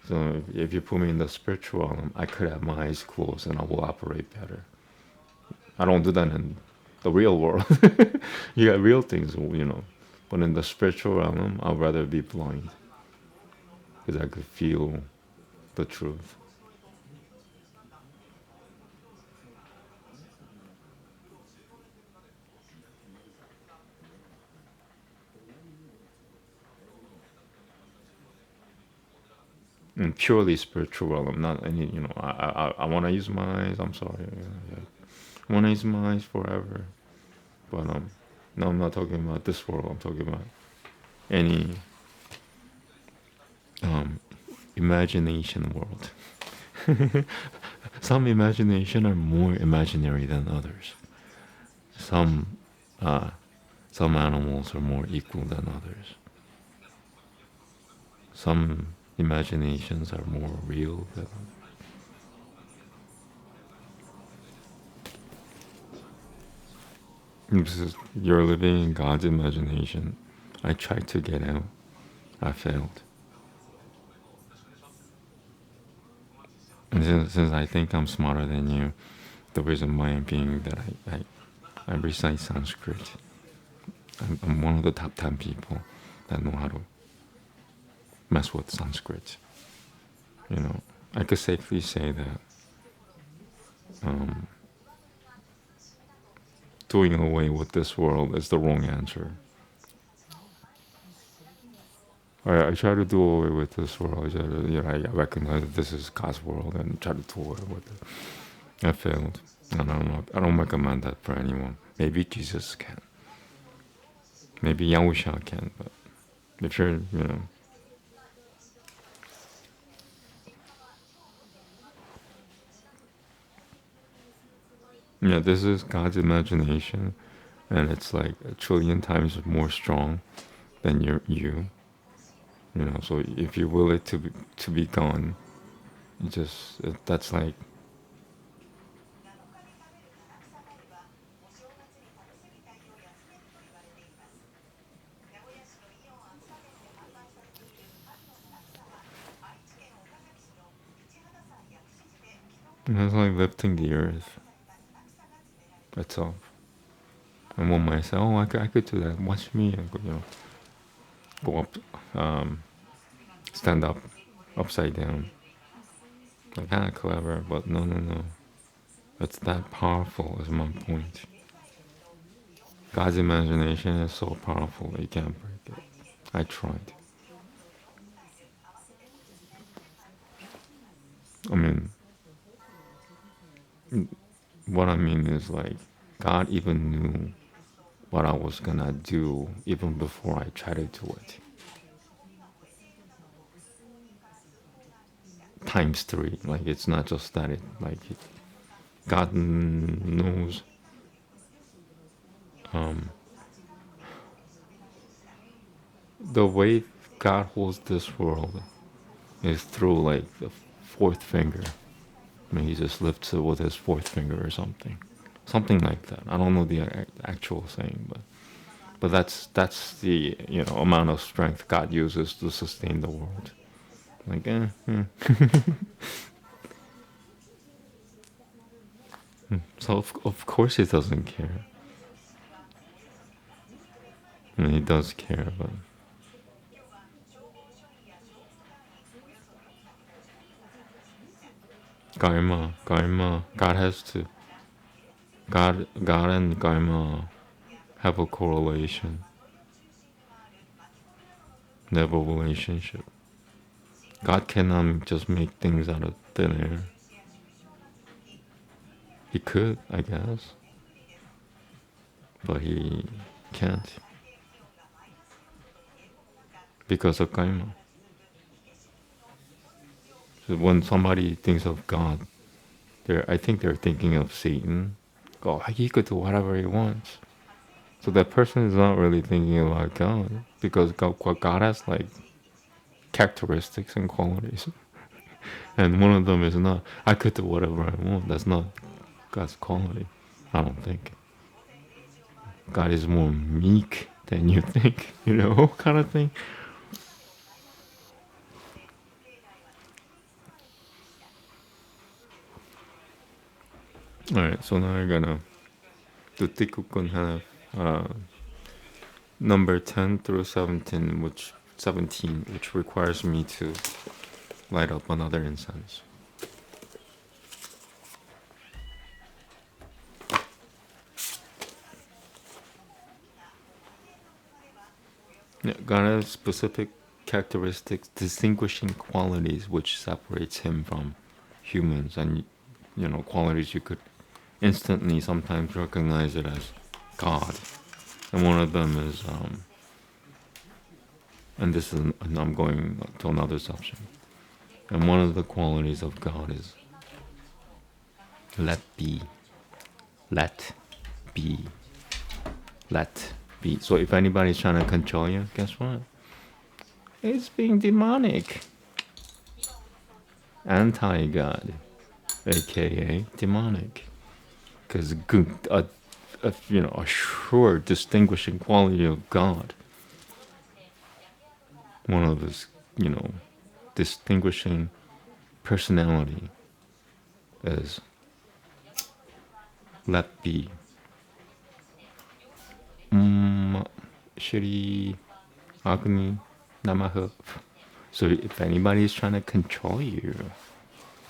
So if you put me in the spiritual realm, I could have my eyes closed and I will operate better. I don't do that in the real world. You got real things, you know. But in the spiritual realm, I'd rather be blind because I could feel the truth. In purely spiritual realm, not any, you know, I want to use my eyes. I'm sorry. Yeah. I want to use my eyes forever. But no, I'm not talking about this world. I'm talking about any um, imagination world. Some imagination are more imaginary than others. Some uh, some animals are more equal than others. Some imaginations are more real than others. You're living in God's imagination. I tried to get out. I failed. And since I think I'm smarter than you, the reason why I'm being that I recite Sanskrit. I'm one of the top 10 people that know how to mess with Sanskrit. You know, I could safely say that um, doing away with this world is the wrong answer. I try to do away with this world. I try to, you know, I recognize that this is God's world and try to do away with it. I failed. And I don't recommend that for anyone. Maybe Jesus can. Maybe Yahusha can. But if you're, you know, yeah, this is God's imagination, and it's like a trillion times more strong than you. You know, so if you will it to be gone, that's like It's like lifting the earth itself. And one might say, "Oh, I could do that. Watch me." And go up, stand up, upside down. Like clever, but no, no, no. It's that powerful. Is my point. God's imagination is so powerful that you can't break it. I tried. I mean, what I mean is like God even knew what I was gonna do even before I tried to do it. Times three. Like it's not just that God knows the way God holds this world is through like the fourth finger. I mean, he just lifts it with his fourth finger or something, something like that. I don't know the actual saying, but that's the amount of strength God uses to sustain the world. Like, So of course he doesn't care. I mean, he does care, but karma. God has to. God and karma have a correlation. They have a relationship. God cannot just make things out of thin air. He could, I guess, but he can't because of karma. So when somebody thinks of God, I think they're thinking of Satan. Oh, he could do whatever he wants. So that person is not really thinking about God because God has like characteristics and qualities, and one of them is not. I could do whatever I want. That's not God's quality. I don't think. God is more meek than you think, kind of thing. Alright, so now we're gonna do Tikkun Hanaf, number 10 through 17, which requires me to light up another incense. Yeah, God has specific characteristics, distinguishing qualities which separates him from humans, and qualities you could instantly sometimes recognize it as God. And one of them is, and this is, and I'm going to another section. And one of the qualities of God is let be, let be, let be. So if anybody's trying to control you, guess what? It's being demonic. Anti-God, aka demonic. Because a sure distinguishing quality of God, one of his, distinguishing personality is let be. Shri Agni Namaha. So if anybody is trying to control you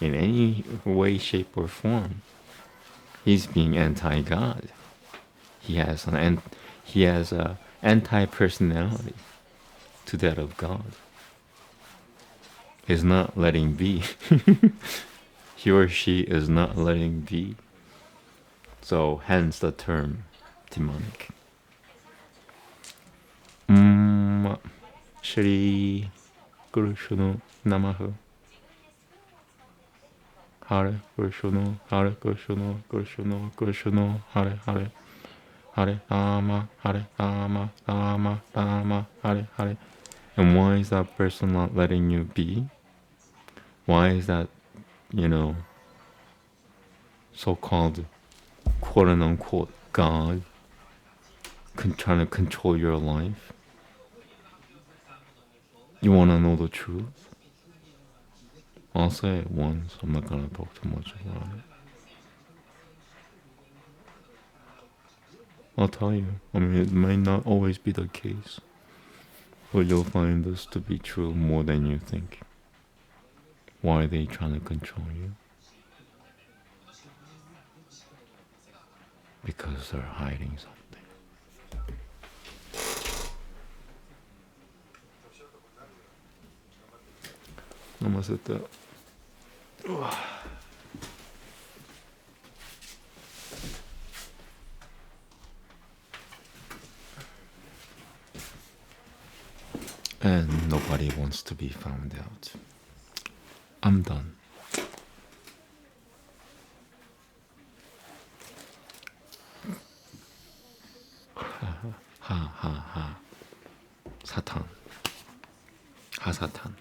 in any way, shape, or form, he's being anti-God. He has a anti-personality to that of God. He's not letting be. He or she is not letting be. So hence the term demonic. Shri Krishna Namaha. Hare Krishna, Hare Krishna, Krishna Krishna, Hare Hare. Hare Rama, Rama, Rama, Hare Hare. And why is that person not letting you be? Why is that, so-called quote-unquote God trying to control your life? You want to know the truth? I'll say it once. I'm not gonna talk too much about it. I'll tell you. I mean, it may not always be the case, but you'll find this to be true more than you think. Why are they trying to control you? Because they're hiding something. Namaste. And nobody wants to be found out. I'm done. Ha ha ha. 사탄. 하사탄.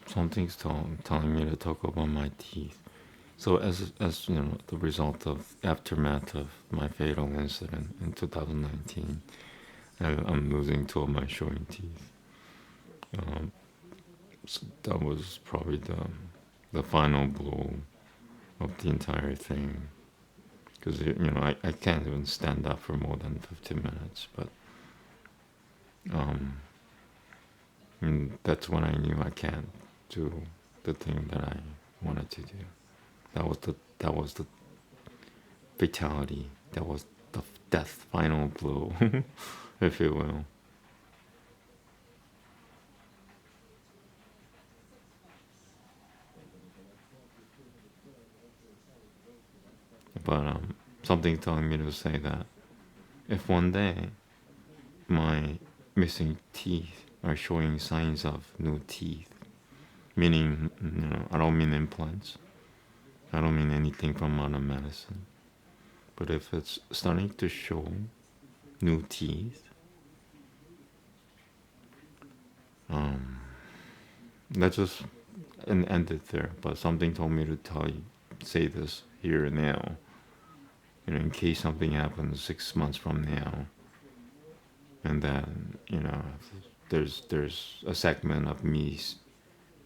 Something's telling me to talk about my teeth. So as you know, the result of aftermath of my fatal incident in 2019, I'm losing two of my showing teeth. So that was probably the final blow of the entire thing. Because I can't even stand up for more than 15 minutes. But and that's when I knew I can't do the thing that I wanted to do. That was the fatality. That was the death final blow, if you will. But something telling me to say that if one day my missing teeth are showing signs of new teeth, meaning I don't mean implants, I don't mean anything from modern medicine, but if it's starting to show new teeth, let's just end it there. But something told me to say this here and now. In case something happens 6 months from now, and then there's a segment of me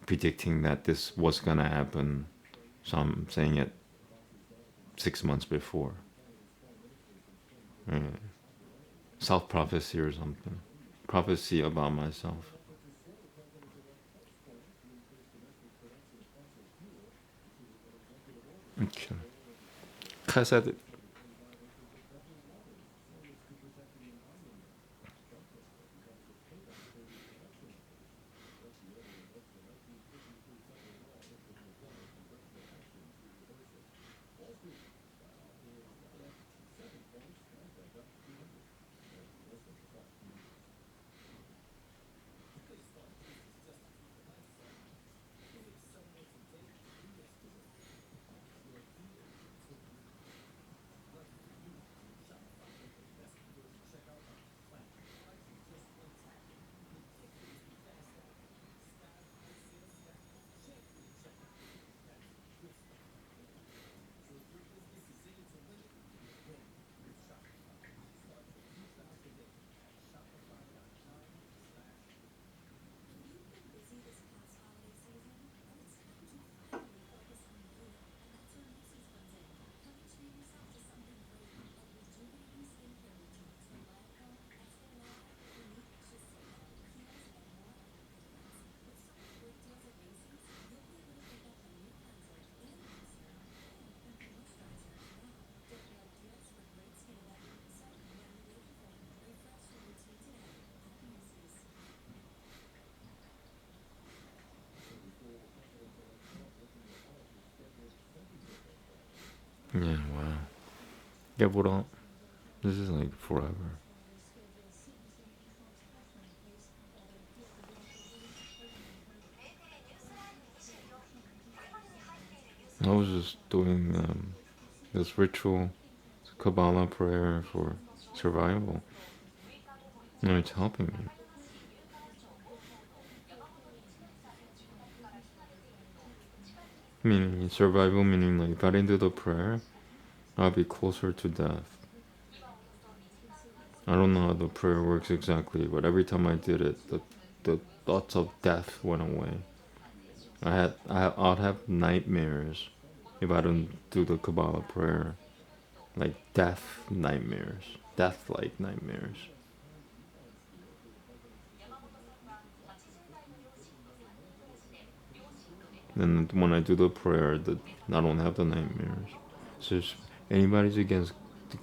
predicting that this was gonna happen, so I'm saying it 6 months before. Self prophecy or something, prophecy about myself. Okay. Chesed. Yeah, wow. Yeah, but this is like forever. I was just doing this ritual Kabbalah prayer for survival, and it's helping me. Meaning survival, meaning like if I didn't do the prayer, I'll be closer to death. I don't know how the prayer works exactly, but every time I did it, the thoughts of death went away. I'd have nightmares if I don't do the Kabbalah prayer, like death nightmares, death-like nightmares. And when I do the prayer, I don't have the nightmares. So if anybody's against,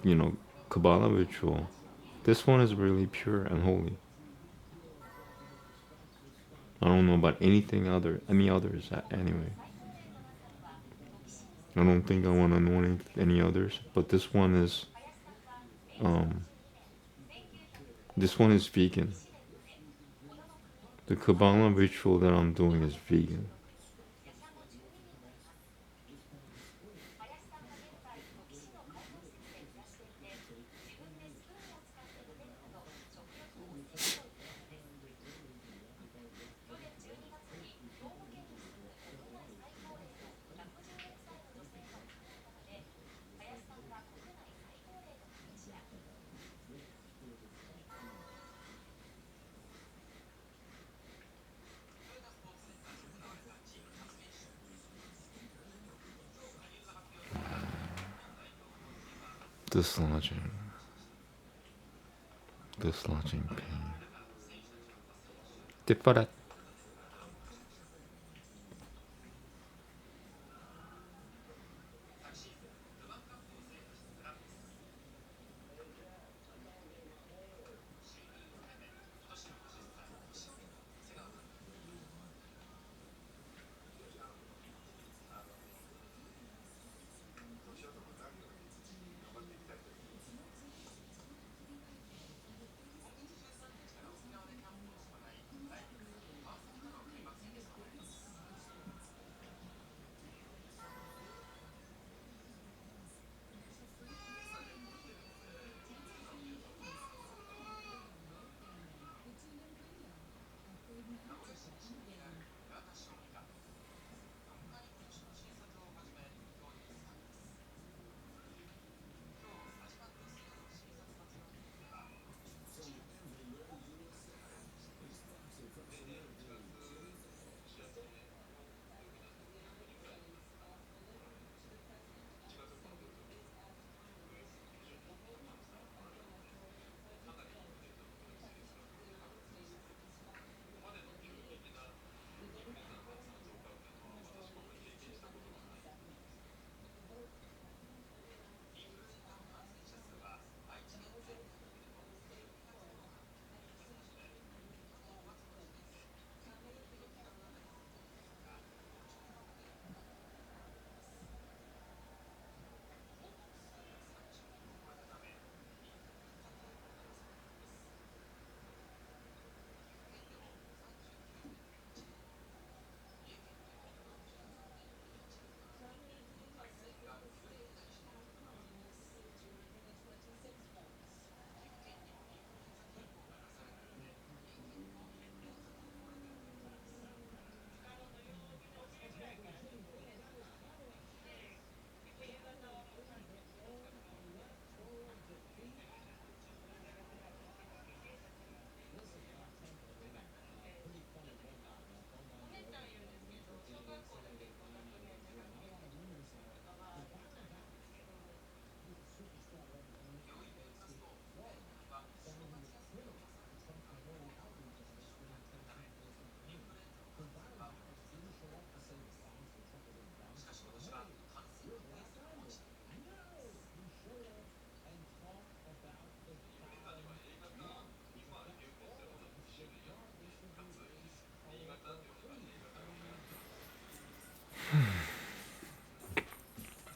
you know, Kabbalah ritual, this one is really pure and holy. I don't know about any others anyway. I don't think I want to know any others, but um, this one is vegan. The Kabbalah ritual that I'm doing is vegan. Dislodging, dislodging pain. Tiferet.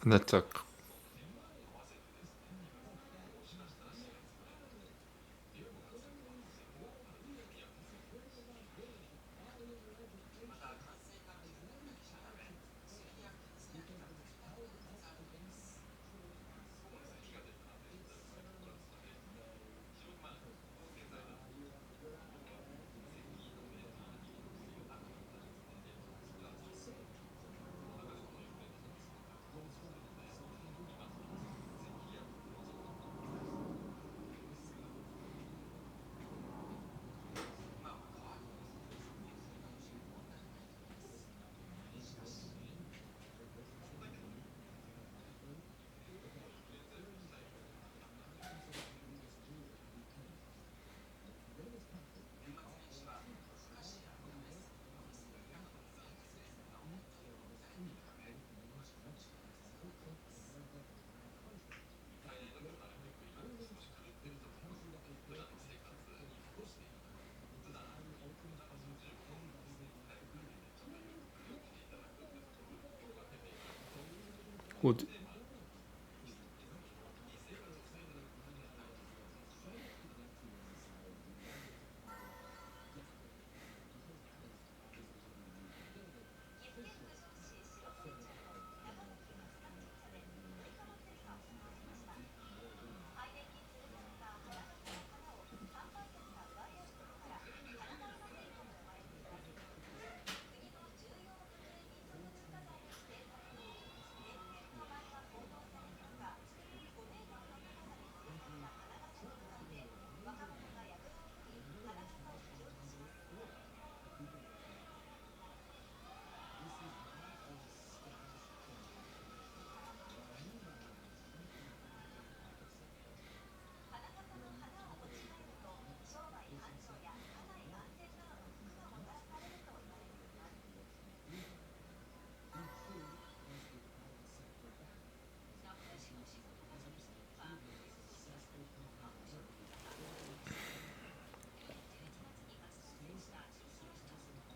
That took What?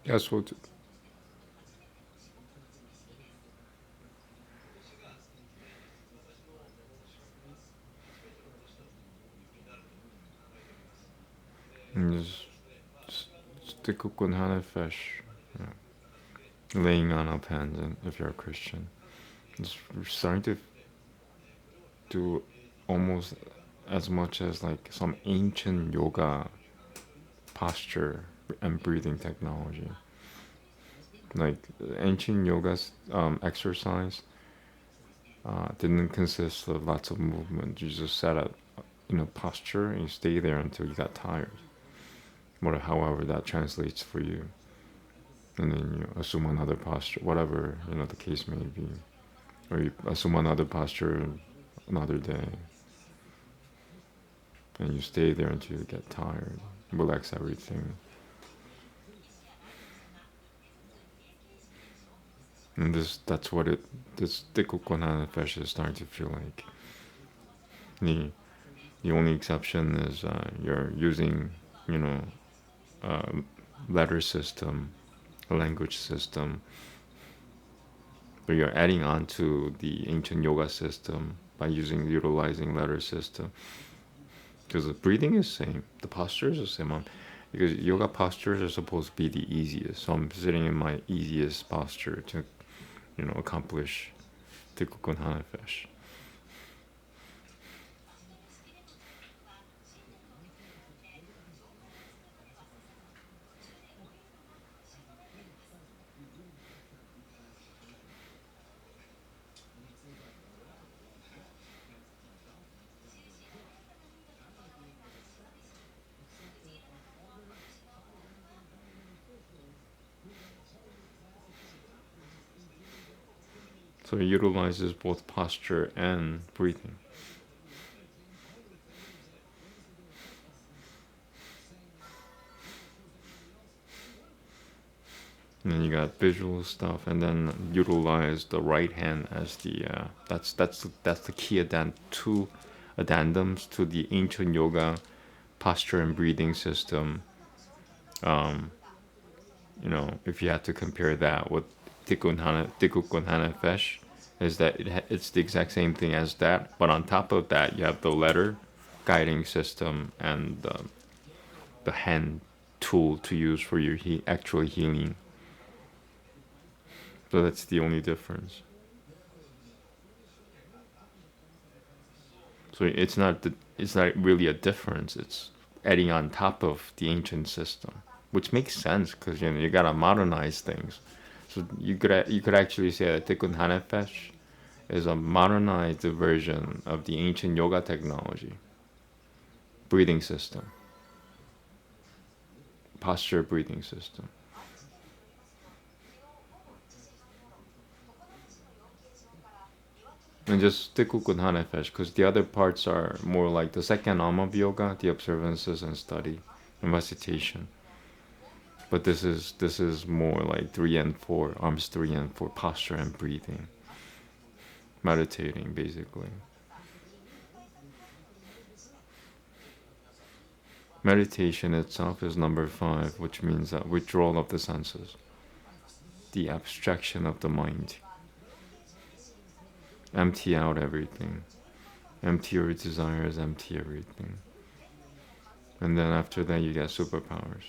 That's what. Just stick with fish. Laying on up hands, and if you're a Christian, just starting to do almost as much as like some ancient yoga posture and breathing technology. Like ancient yoga exercise didn't consist of lots of movement. You just sat at posture and you stay there until you got tired, however that translates for you, and then you assume another posture, whatever the case may be, or you assume another posture another day, and you stay there until you get tired, relax everything. And that's what this Dikukon fish is starting to feel like. The only exception is you're using, a letter system, a language system, but you're adding on to the ancient yoga system by utilizing letter system. Because the breathing is same, the posture is the same. Because yoga postures are supposed to be the easiest, so I'm sitting in my easiest posture to, accomplish Dikukon Hanafish. So it utilizes both posture and breathing. And then you got visual stuff, and then utilize the right hand as the that's the key two addendums to the ancient yoga posture and breathing system. If you had to compare that with Tikkun Hana Fesh, is that it's the exact same thing as that, but on top of that, you have the letter guiding system and the hand tool to use for your actual healing. So that's the only difference. So it's not really a difference. It's adding on top of the ancient system, which makes sense because you gotta modernize things. So you could actually say that Tikkun Hanefesh is a modernized version of the ancient yoga technology, breathing system, posture breathing system. And just stick with Hanefesh because the other parts are more like the second arm of yoga, the observances and study and recitation. But this is more like 3 and 4, arms 3 and 4, posture and breathing, meditating basically. Meditation itself is number 5, which means that withdrawal of the senses, the abstraction of the mind. Empty out everything. Empty your desires, empty everything. And then after that you get superpowers.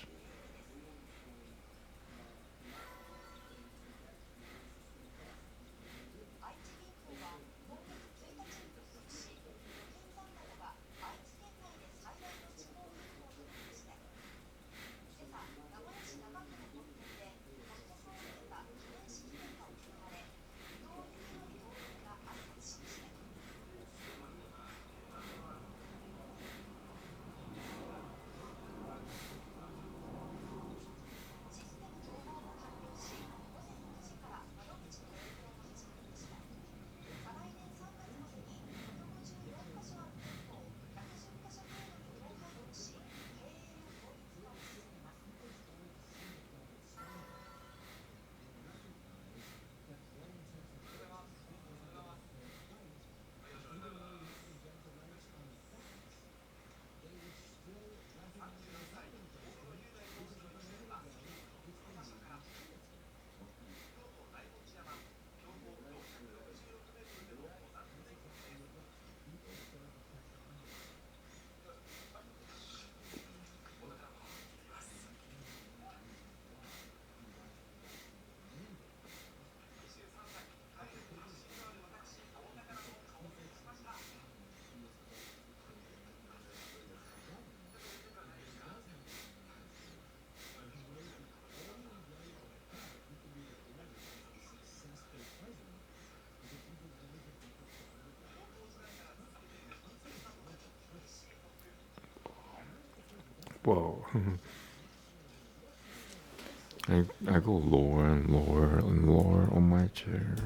Whoa. I go lower and lower and lower on my chair.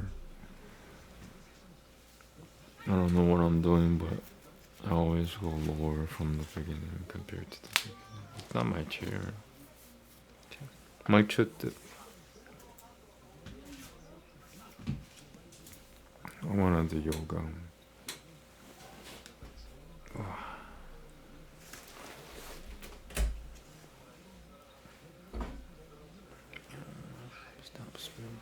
I don't know what I'm doing, but I always go lower from the beginning compared to the beginning. It's not my chair. My chair. I wanna do yoga. Stop spinning.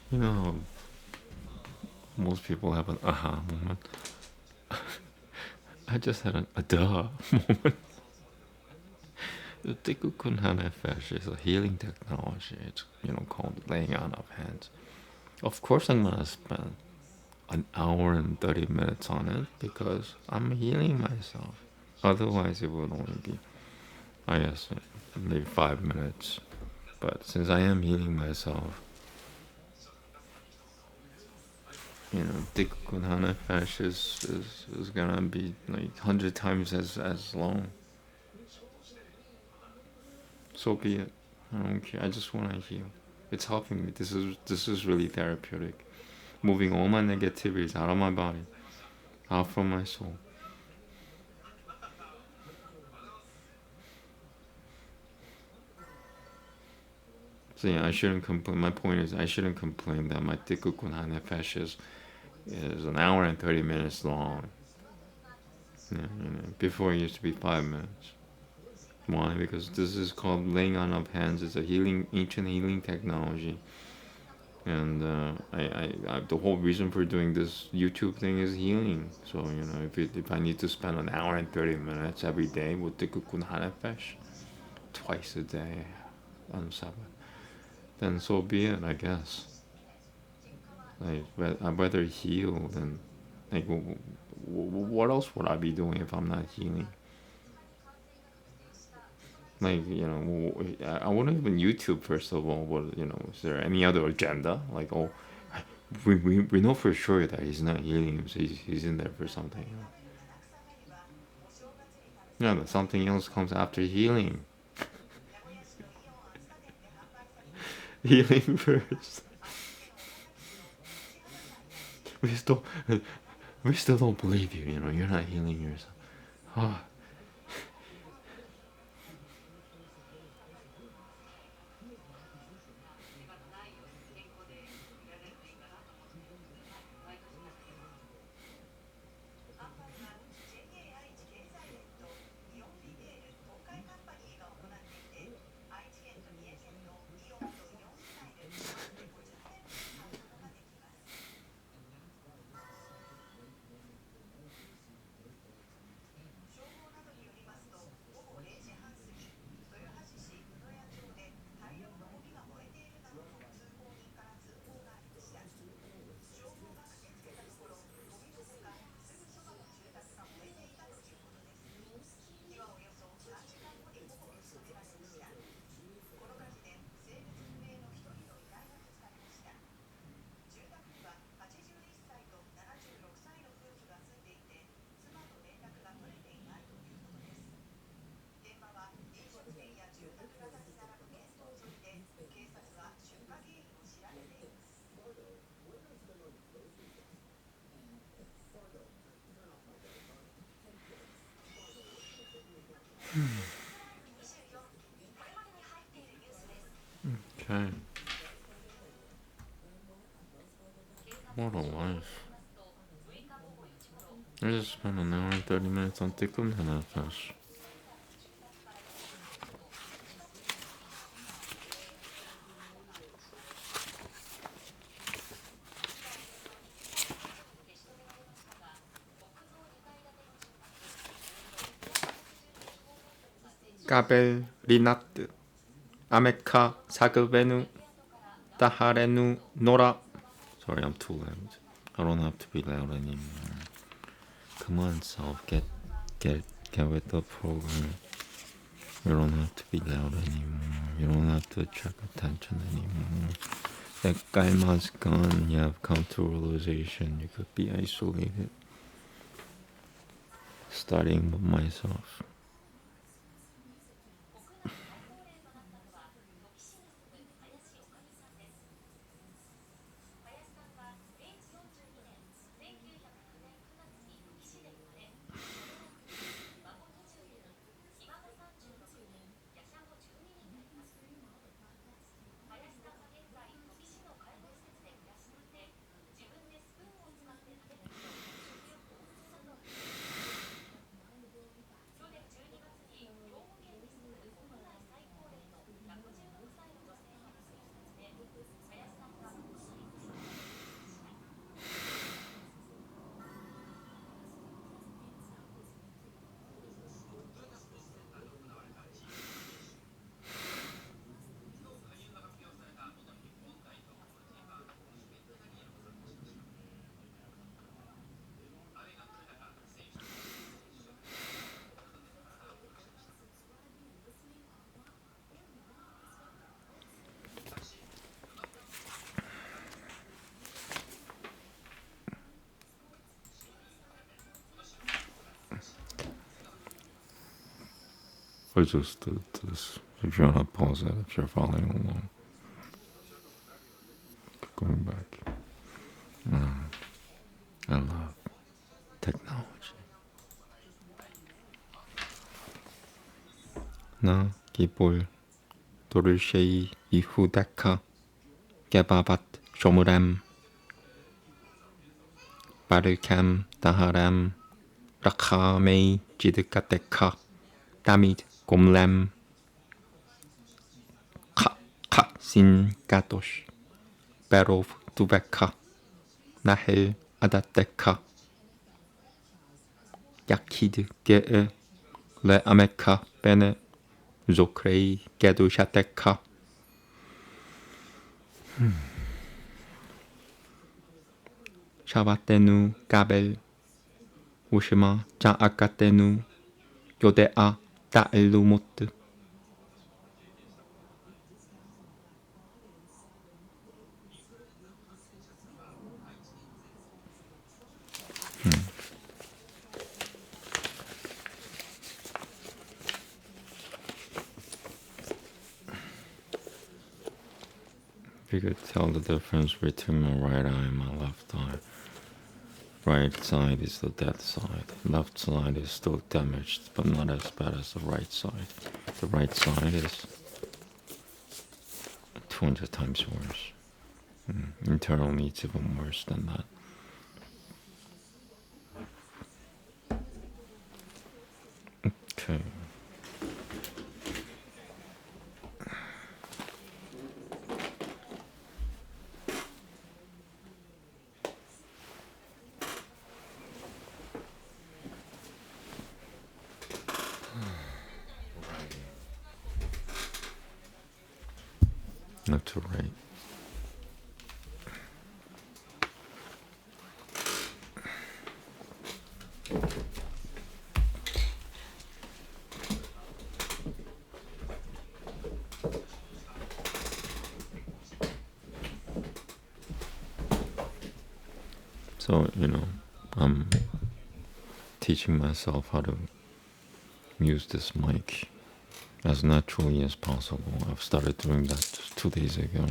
You know, most people have an aha moment. I just had a duh moment. The Tikukun Nefesh is a healing technology. It's called laying on of hands. Of course, I'm gonna spend an hour and 30 minutes on it because I'm healing myself. Otherwise, it would only be, I guess, maybe 5 minutes. But since I am healing myself, Tikukun Nefesh is gonna be like 100 times as long. So be it. I don't care. I just want to heal. It's helping me. This is really therapeutic. Moving all my negativities out of my body, out from my soul. So yeah, I shouldn't complain. My point is, I shouldn't complain that my Tikukun Nefesh is an hour and 30 minutes long. Yeah, before it used to be 5 minutes. Why? Because this is called laying on of hands. It's a ancient healing technology. And the whole reason for doing this YouTube thing is healing. So if I need to spend an hour and 30 minutes every day with the Tikukun Hanefesh, twice a day on Sabbath, then so be it, I guess. Like, I'd rather heal than, like, what else would I be doing if I'm not healing? Like, I wouldn't even YouTube, first of all. Is there any other agenda? Like, oh, we know for sure that he's not healing, so he's in there for something. Yeah, but something else comes after healing. Healing first. We still, we still don't believe you. You're not healing yourself. Oh. Okay. What a life. I just spent an hour and 30 minutes on Tikkun Hanafesh. Kabel Rinat Ameka Sagubenu Taharenu Nora. Sorry, I'm too loud. I don't have to be loud anymore. Come on, self, get with the program. You don't have to be loud anymore. You don't have to attract attention anymore. That Gaima's gone. You have come to realization. You could be isolated. Starting with myself. I just did this. If you want to pause it, if you're following along. Going back. I love technology. Na Gibol Dorushei Ihudaka Gebabat Shomuram Barukam Taharam Rakhamei Jidukateka Damit Gomlam Ka Sin Gatosh Barov Dubeka Nahel Adateka Yakid Ge Le Ameka Bene Zokrei Gedu Shateka. Shavatenu Gabel Ushima Ja Akatenu Yodea Da Elumut. You could tell the difference between my right eye and my left eye. Right side is the dead side. Left side is still damaged, but not as bad as the right side. The right side is 200 times worse. Internally, it's even worse than that. Okay. Not to write. So, I'm teaching myself how to use this mic as naturally as possible. I've started doing that just 2 days ago,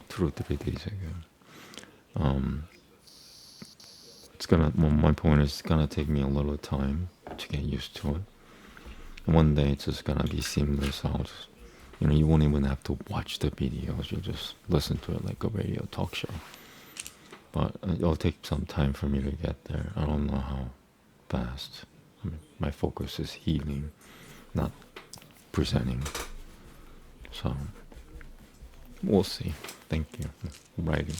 2 or 3 days ago. My point is, it's gonna take me a little time to get used to it. And one day it's just gonna be seamless. You won't even have to watch the videos. You just listen to it like a radio talk show. But it'll take some time for me to get there. I don't know how fast. My focus is healing, not presenting. So we'll see. Thank you. Writing.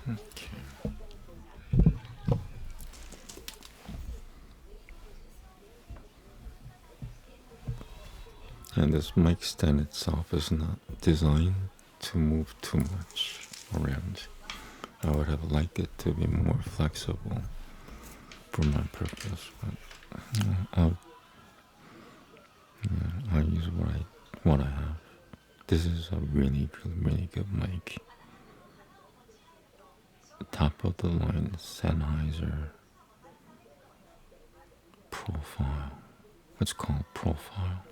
Okay. And this mic stand itself is not designed to move too much around. I would have liked it to be more flexible for my purpose, but I'll use what I have. This is a really good mic. Top of the line Sennheiser profile. It's called profile.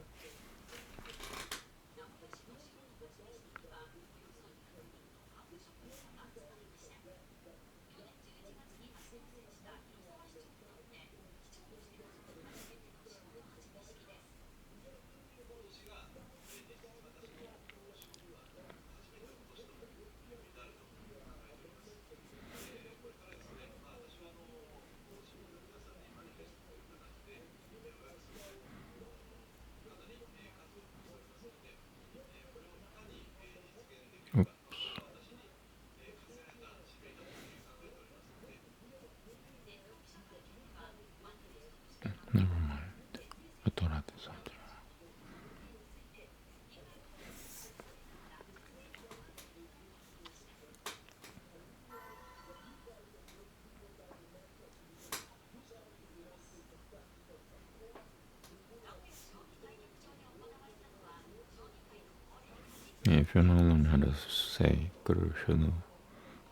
Krishna, learn how to say Krishna.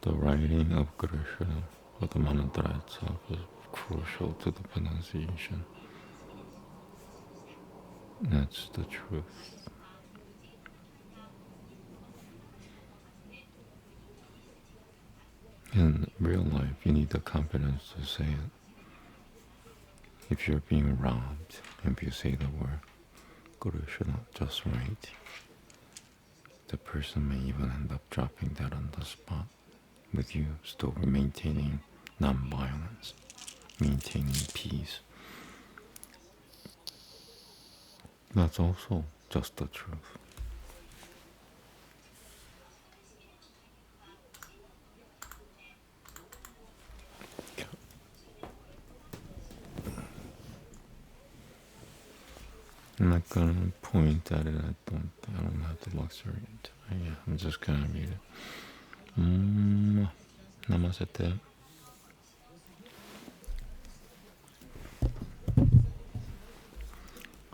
The writing of Krishna, or the mantra itself, is crucial to the pronunciation. That's the truth. In real life, you need the confidence to say it. If you're being robbed, if you say the word Krishna just right, the person may even end up dropping that on the spot, with you still maintaining non-violence, maintaining peace. That's also just the truth. I'm not gonna point at it. I don't have the luxury. I'm just gonna read it. Namaste.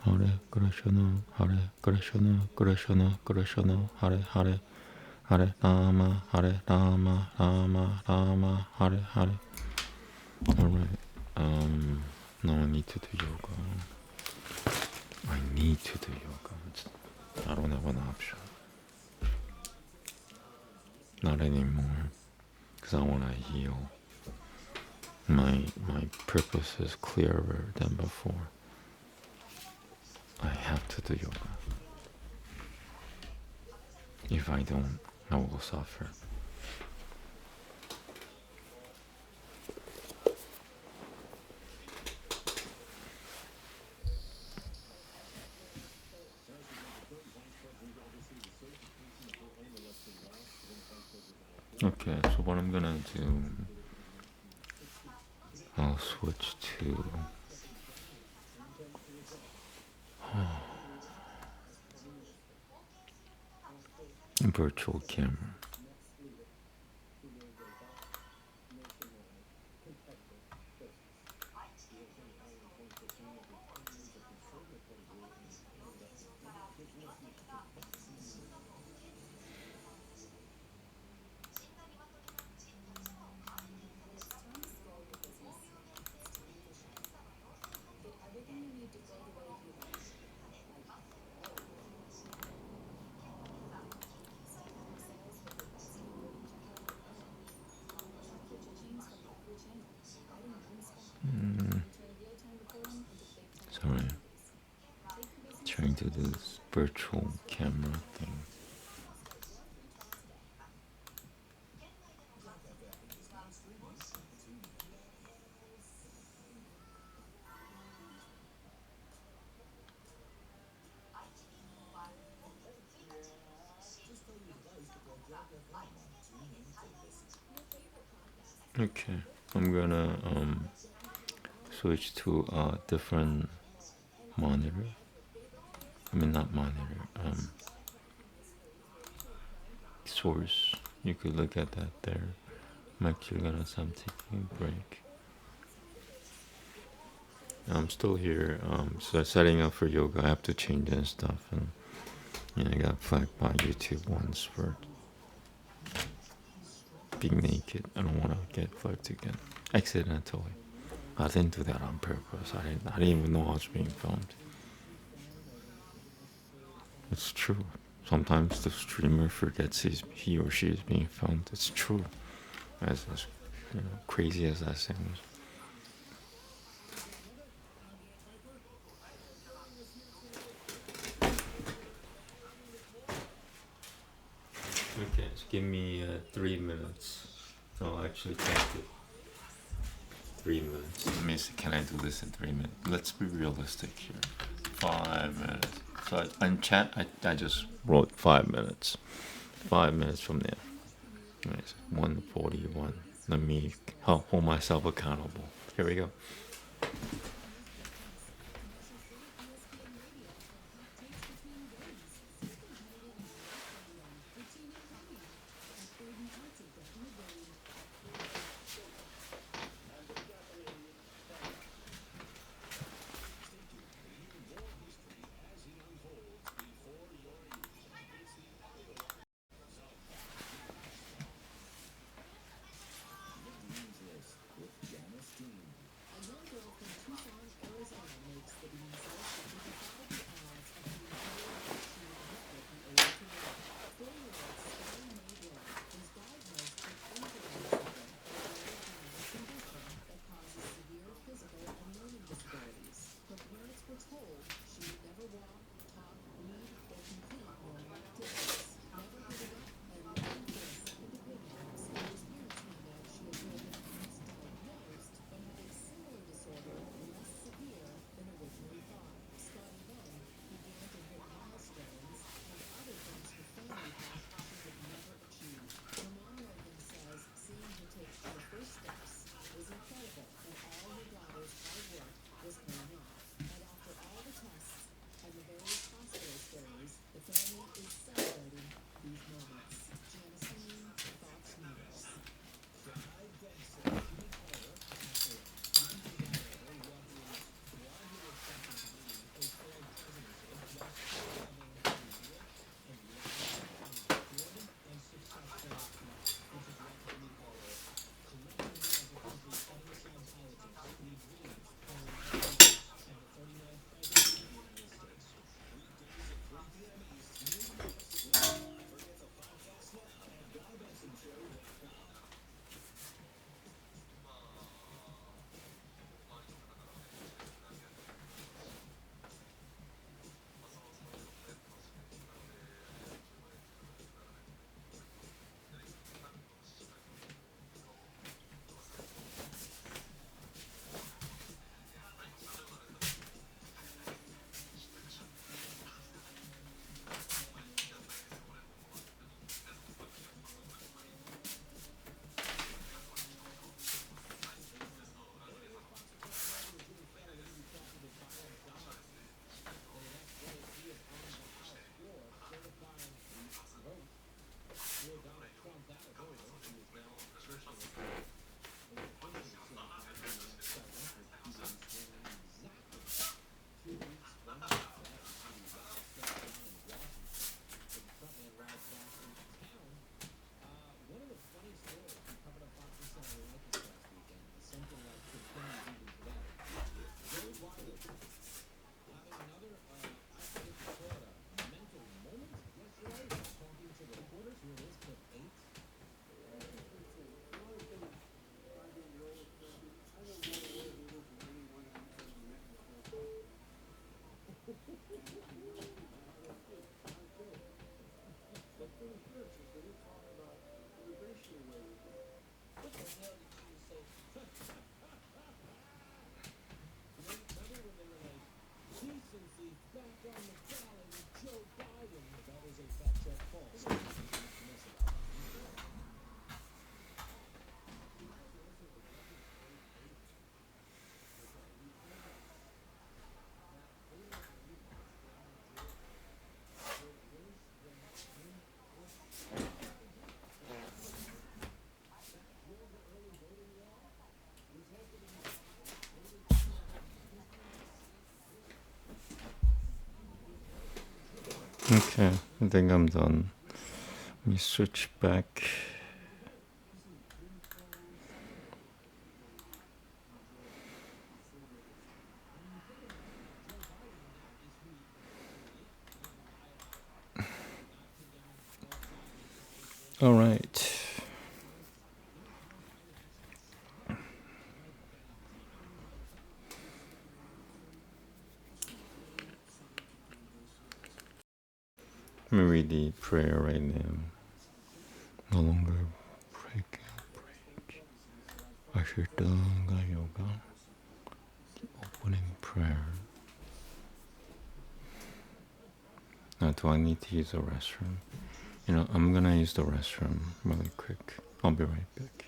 Hare Krishna, Hare Krishna, Krishna Krishna, Hare Hare, Hare Rama, Rama Rama, Hare Hare. Alright, now I need to do yoga. I need to do yoga. I don't have an option. Not anymore, because I want to heal. My purpose is clearer than before. I have to do yoga. If I don't, I will suffer. Okay, so what I'm gonna do, I'll switch to virtual camera. Sorry, trying to do this virtual camera thing. Okay, I'm gonna switch to a different monitor. I mean, not monitor, source. You could look at that there. I'm actually gonna stop taking a break. I'm still here, so setting up for yoga. I have to change and stuff, and I got flagged by YouTube once for being naked. I don't want to get flagged again, accidentally. I didn't do that on purpose. I didn't even know I was being filmed. It's true. Sometimes the streamer forgets he or she is being filmed. It's true. As crazy as that sounds. Okay, so give me 3 minutes. No, actually, count it. 3 minutes. Let me see. Can I do this in 3 minutes? Let's be realistic here. 5 minutes. So in chat, I just wrote 5 minutes. 5 minutes from there. Nice. 1:41. Let me hold myself accountable. Here we go. Okay, I think I'm done. Let me switch back. All right. Let me read the prayer right now. No longer break. Ashtanga yoga. Opening prayer. Now, do I need to use the restroom? I'm gonna use the restroom really quick. I'll be right back.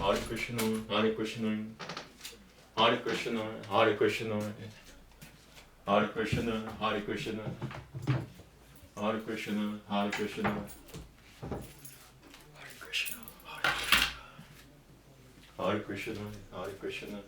Hare Krishna, Hare Krishna, Hare Krishna, Hare Krishna, Hare Krishna, Hare Krishna, Hare Krishna, Hare Krishna, Hare Krishna, Hare Krishna, Hare Krishna.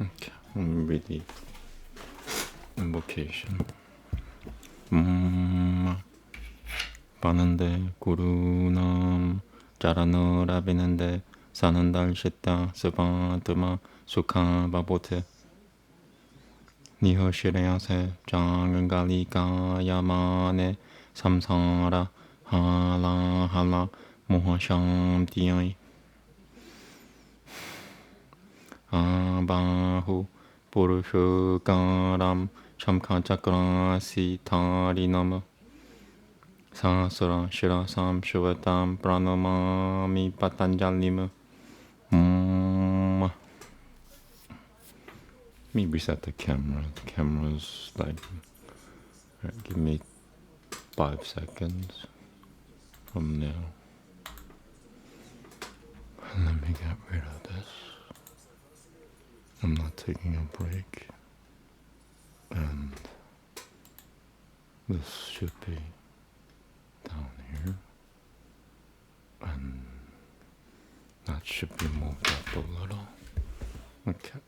Okay, let me read the invocation. 바는데 구루남 자라너라 비는데 사는 달 시다 스바드마 수카 바보테 니호시레야세 장은갈리가 야마네 삼사라 할라 모하샴티아이 아바후 보르슈가람 샴카차크라 시타리나마 사스라 시라삼 슈바탐 프라노마미 파탄잘리무 Let me reset the camera. The camera's like, alright, give me 5 seconds from now. And let me get rid of this. I'm not taking a break. And this should be down here. And that should be moved up a little. Okay.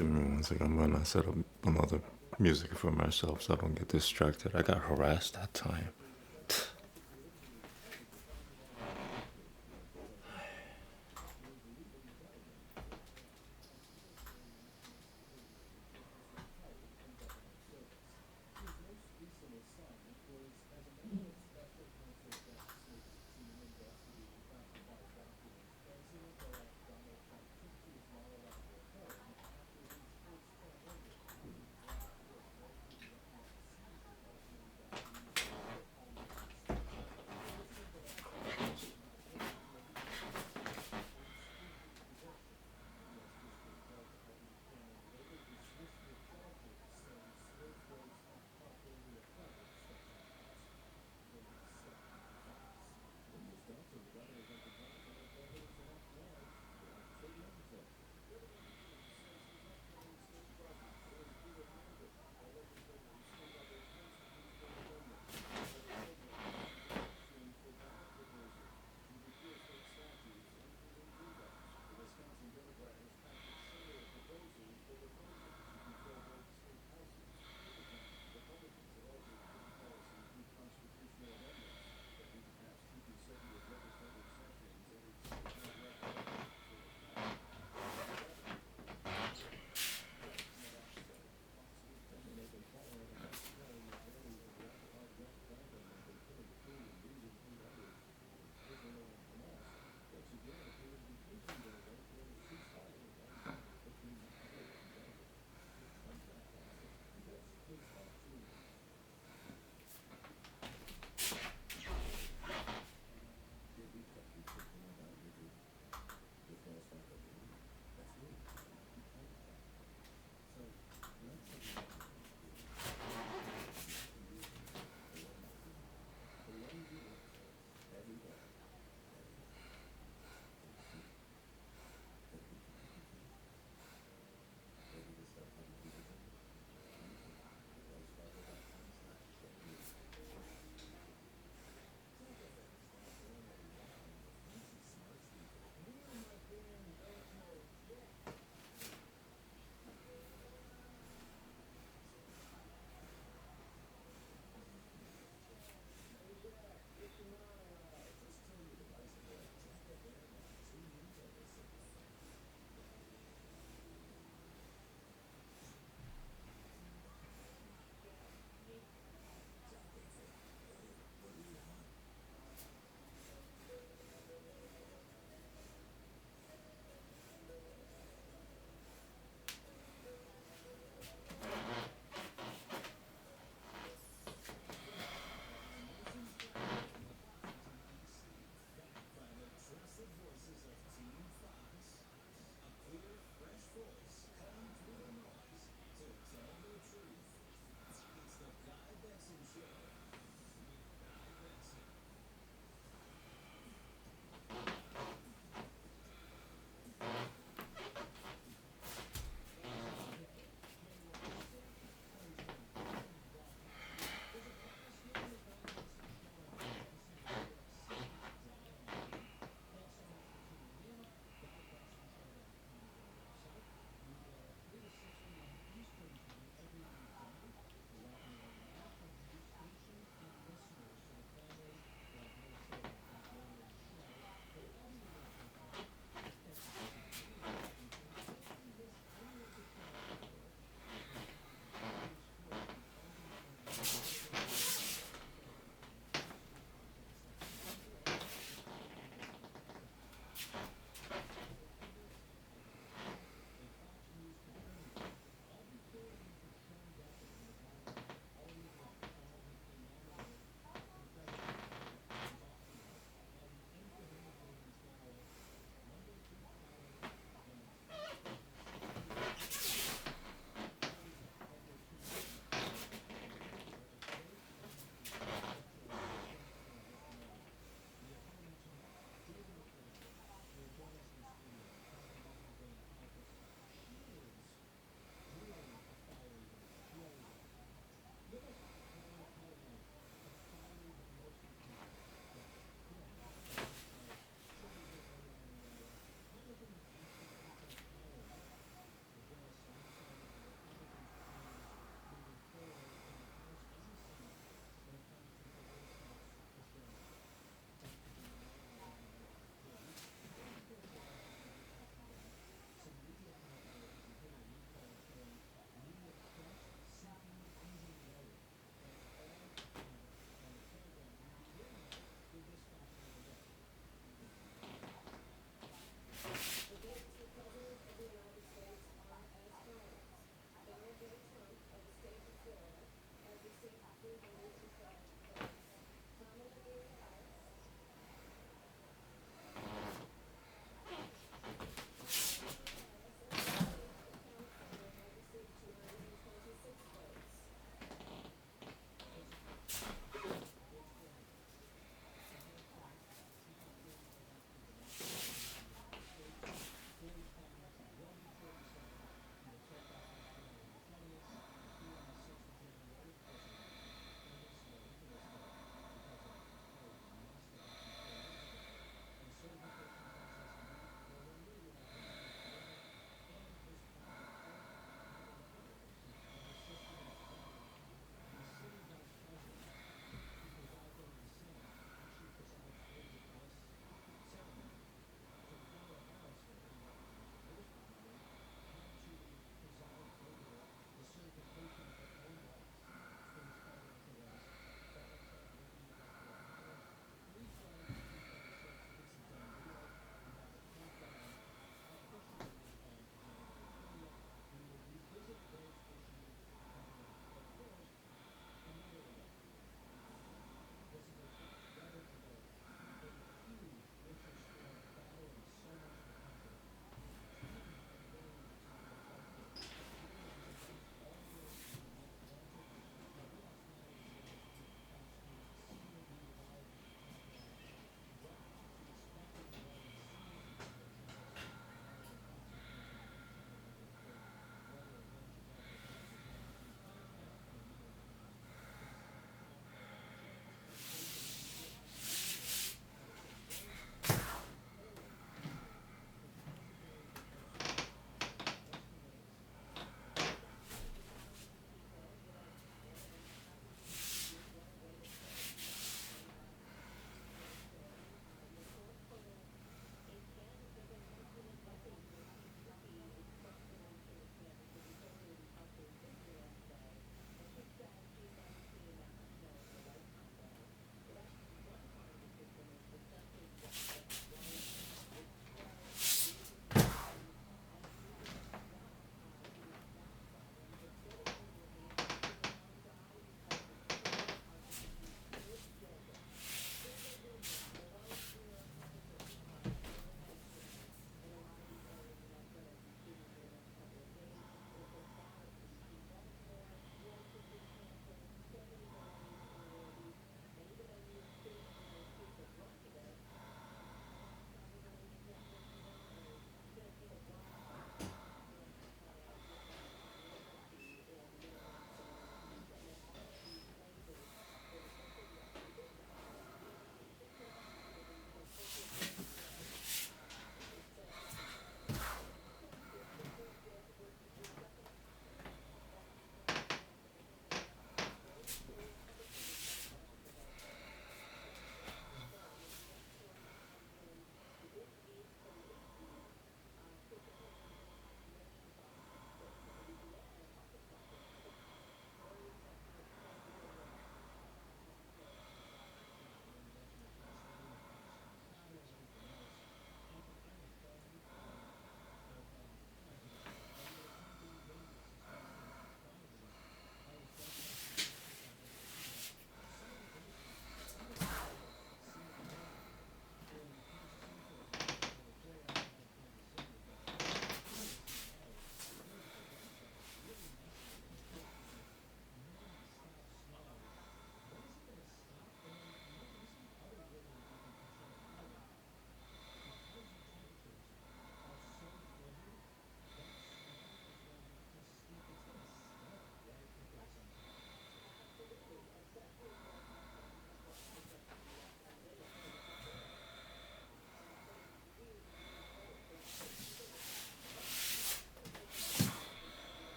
Give me one second. I'm gonna set up another music for myself so I don't get distracted. I got harassed that time.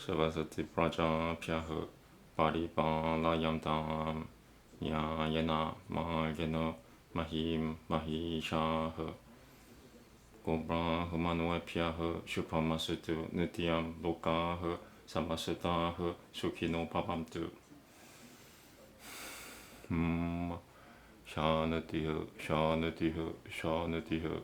Savasati Praja Pyaha Paripa Layam Tam Yena Mahagena Mahim Mahishaha Gobra Humanua Pyaha Shupamasutu Nityam Lokaha Samasataha Sukhino Papamtu Shanatiha Shanatiha Shanatiha.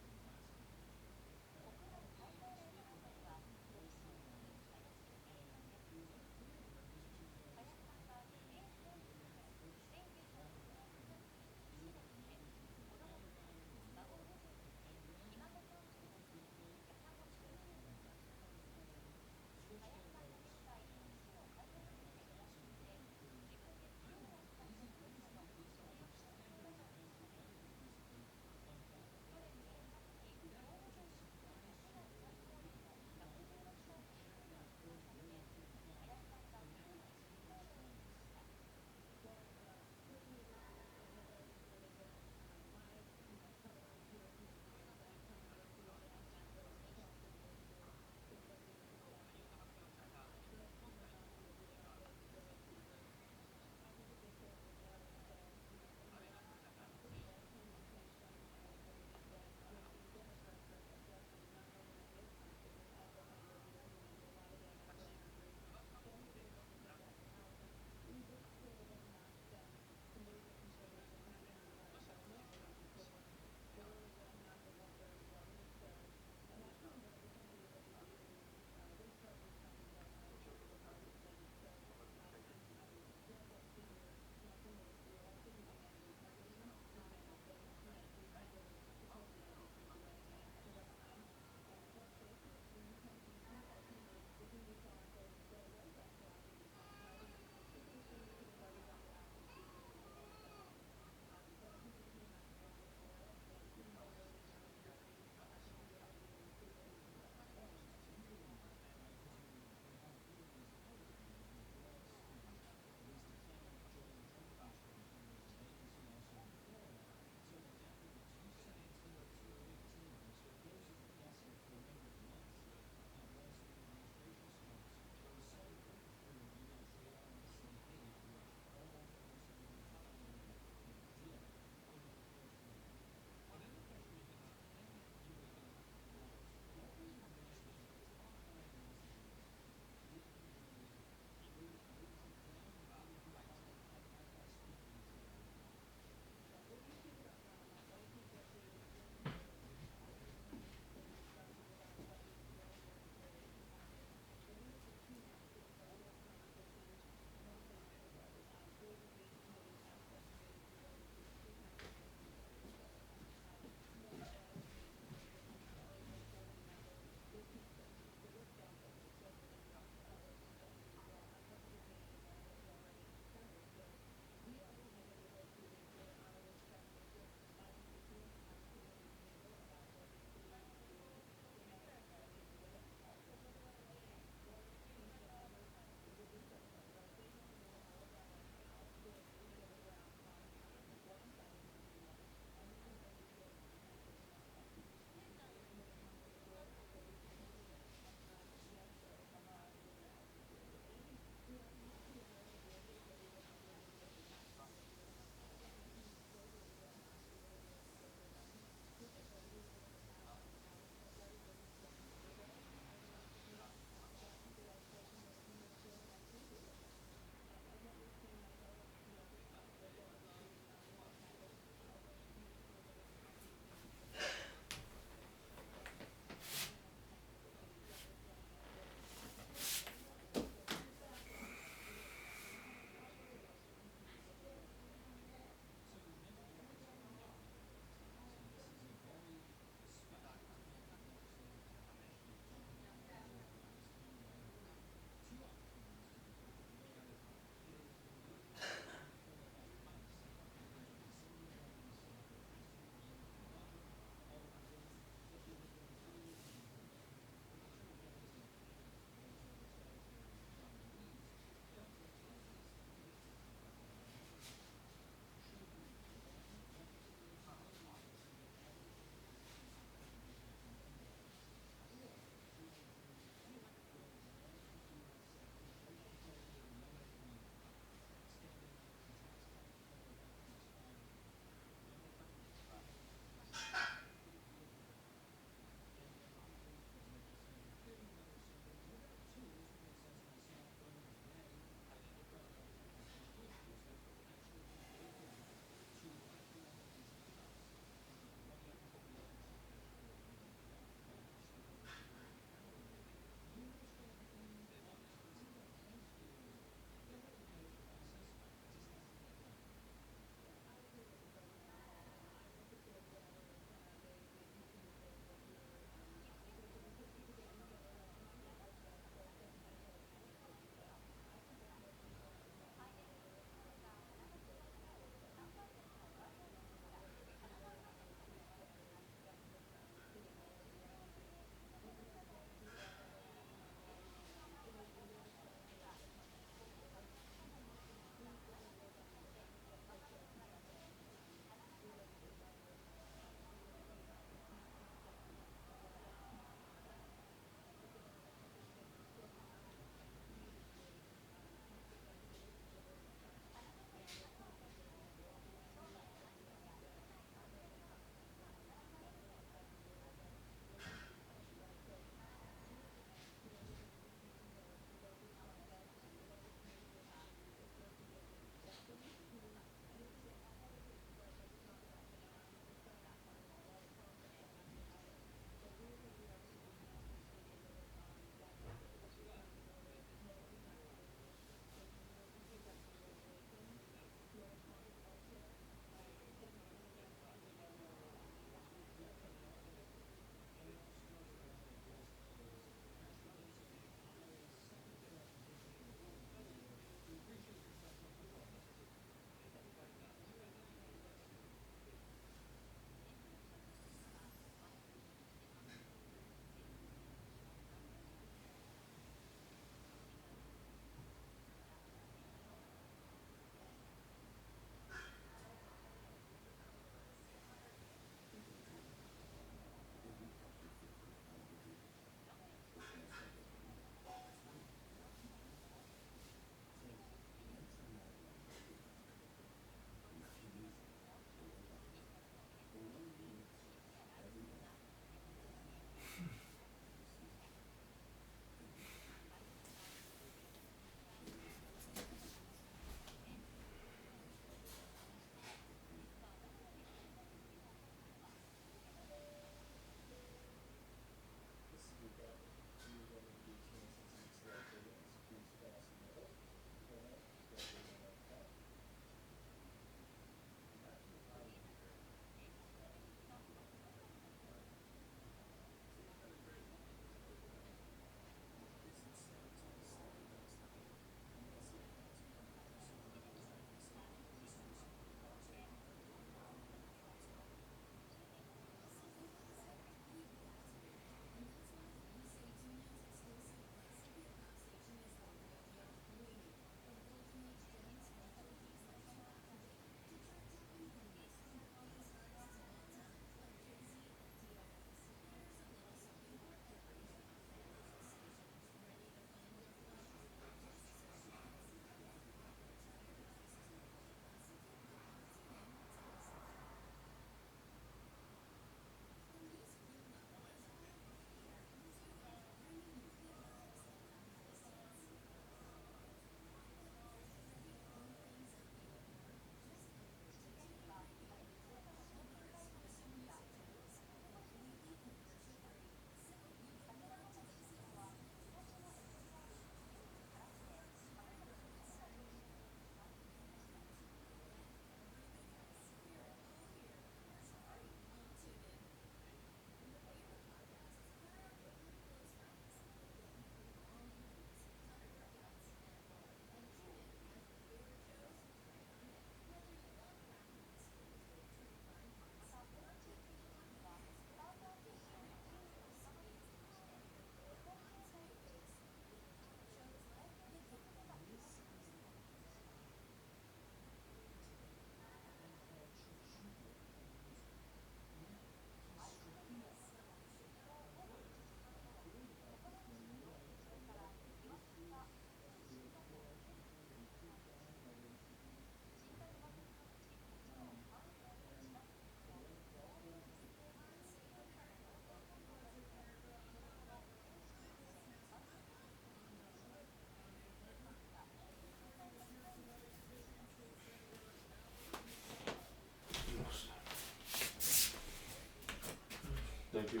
Thank you.